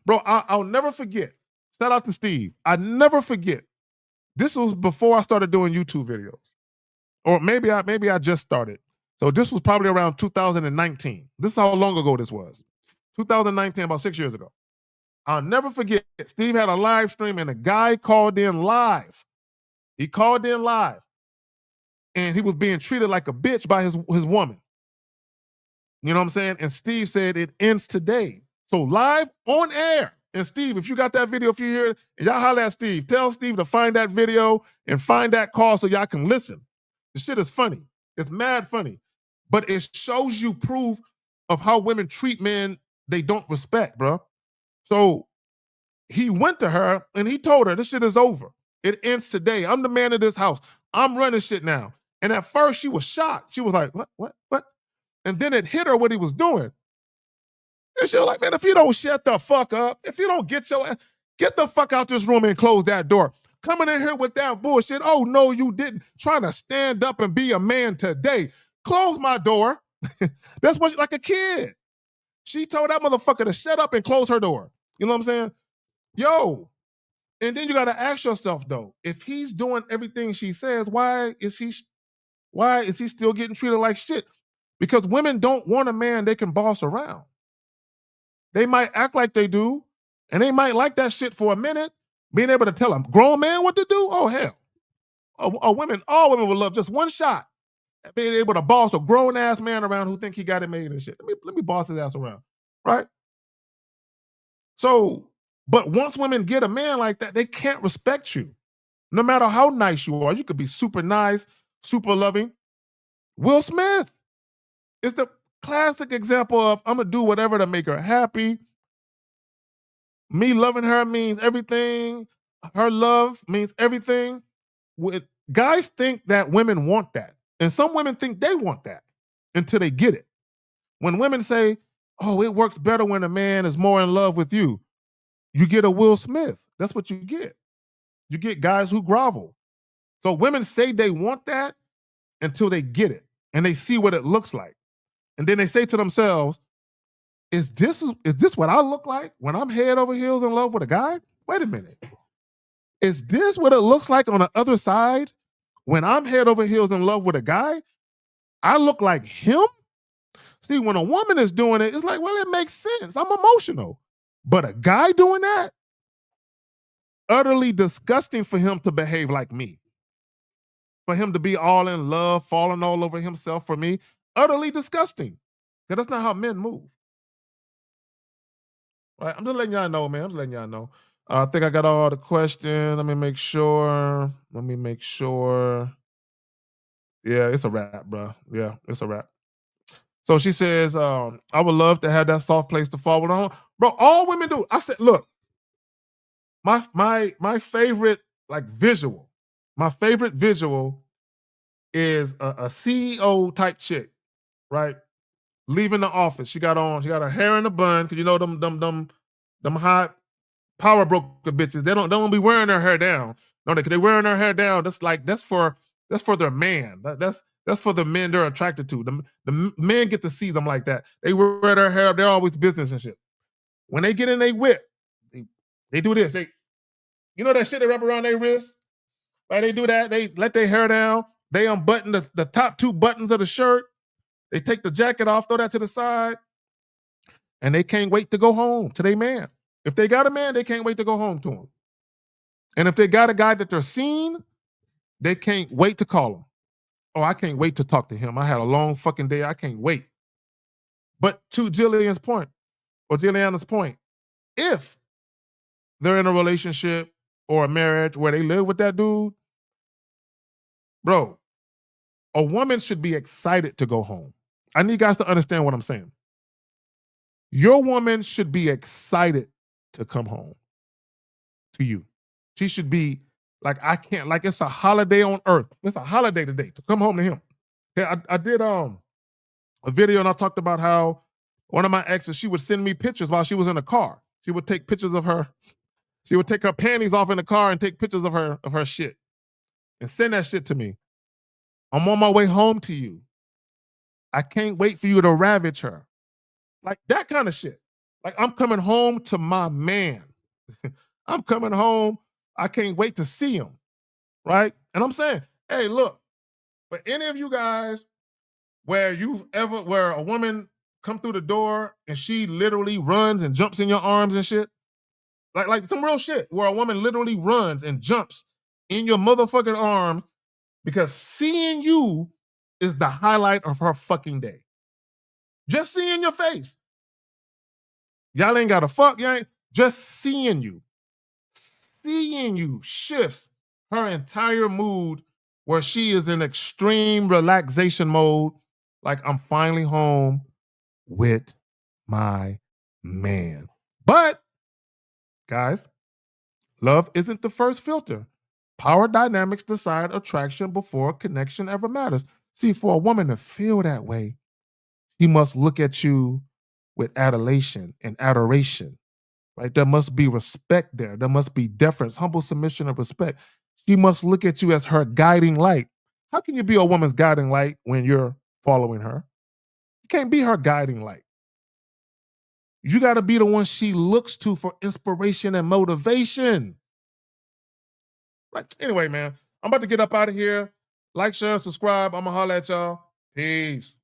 Bro, I'll never forget. Shout out to Steve. I never forget. This was before I started doing YouTube videos. Or maybe I just started. So this was probably around 2019. This is how long ago this was. 2019, about 6 years ago. I'll never forget. Steve had a live stream and a guy called in live. He called in live. And he was being treated like a bitch by his woman. You know what I'm saying? And Steve said it ends today. So live on air. And Steve, if you got that video, if you hear it, y'all holler at Steve. Tell Steve to find that video and find that call so y'all can listen. The shit is funny. It's mad funny. But it shows you proof of how women treat men they don't respect, bro. So he went to her and he told her, this shit is over. It ends today. I'm the man of this house. I'm running shit now. And at first she was shocked. She was like, what? And then it hit her what he was doing. And she was like, man, if you don't shut the fuck up, if you don't get the fuck out this room and close that door. Coming in here with that bullshit. Oh, no, you didn't. Trying to stand up and be a man today. Close my door. That's what, like a kid. She told that motherfucker to shut up and close her door. You know what I'm saying? Yo. And then you got to ask yourself, though, if he's doing everything she says, why is he still getting treated like shit? Because women don't want a man they can boss around. They might act like they do, and they might like that shit for a minute, being able to tell a grown man what to do. Oh, hell. All women would love just one shot at being able to boss a grown-ass man around who think he got it made and shit. Let me boss his ass around, right? So, but once women get a man like that, they can't respect you. No matter how nice you are, you could be super nice, super loving. Will Smith is the classic example of I'm going to do whatever to make her happy. Me loving her means everything. Her love means everything. guys think that women want that. And some women think they want that until they get it. When women say, oh, it works better when a man is more in love with you, you get a Will Smith. That's what you get. You get guys who grovel. So women say they want that until they get it and they see what it looks like. And then they say to themselves, is this what I look like when I'm head over heels in love with a guy? Wait a minute. Is this what it looks like on the other side when I'm head over heels in love with a guy? I look like him? See, when a woman is doing it, it's like, well, it makes sense. I'm emotional. But a guy doing that, utterly disgusting for him to behave like me. For him to be all in love, falling all over himself for me, utterly disgusting. Because that's not how men move. Right? I'm just letting y'all know, man. I'm just letting y'all know. I think I got all the questions. Let me make sure. Yeah, it's a wrap, bro. Yeah, it's a wrap. So she says, I would love to have that soft place to fall on. Bro, all women do. I said, look, my favorite visual, is a CEO type chick, right? Leaving the office. She got her hair in a bun, because you know them hot power broker bitches. They don't be wearing their hair down. No, they wearing their hair down. That's for their man. That's for the men they're attracted to. The men get to see them like that. They wear their hair. They're always business and shit. When they get in their whip, they do this. You know that shit they wrap around their wrist? Right? They do that. They let their hair down. They unbutton the top two buttons of the shirt. They take the jacket off, throw that to the side, and they can't wait to go home to their man. If they got a man, they can't wait to go home to him. And if they got a guy that they're seeing, they can't wait to call him. Oh, I can't wait to talk to him. I had a long fucking day. I can't wait. But to Jillian's point, or Jilliana's point, if they're in a relationship or a marriage where they live with that dude, bro, a woman should be excited to go home. I need you guys to understand what I'm saying. Your woman should be excited to come home to you. She should be like, it's a holiday on earth. It's a holiday today to come home to him. Yeah, I did a video and I talked about how one of my exes, she would send me pictures while she was in the car. She would take pictures of her. She would take her panties off in the car and take pictures of her shit and send that shit to me. I'm on my way home to you. I can't wait for you to ravage her. Like that kind of shit. Like, I'm coming home to my man. I'm coming home. I can't wait to see him. Right? And I'm saying, hey, look, for any of you guys where a woman come through the door and she literally runs and jumps in your arms and shit, like some real shit, where a woman literally runs and jumps in your motherfucking arms because seeing you is the highlight of her fucking day. Just seeing your face. Y'all ain't gotta fuck, just seeing you. Seeing you shifts her entire mood, where she is in extreme relaxation mode. Like, I'm finally home with my man. But, guys, love isn't the first filter. Power dynamics decide attraction before connection ever matters. See, for a woman to feel that way, she must look at you with adulation and adoration, right? There must be respect there. There must be deference, humble submission, and respect. She must look at you as her guiding light. How can you be a woman's guiding light when you're following her? You can't be her guiding light. You got to be the one she looks to for inspiration and motivation. Right. Anyway, man, I'm about to get up out of here. Like, share, and subscribe. I'm going to holler at y'all. Peace.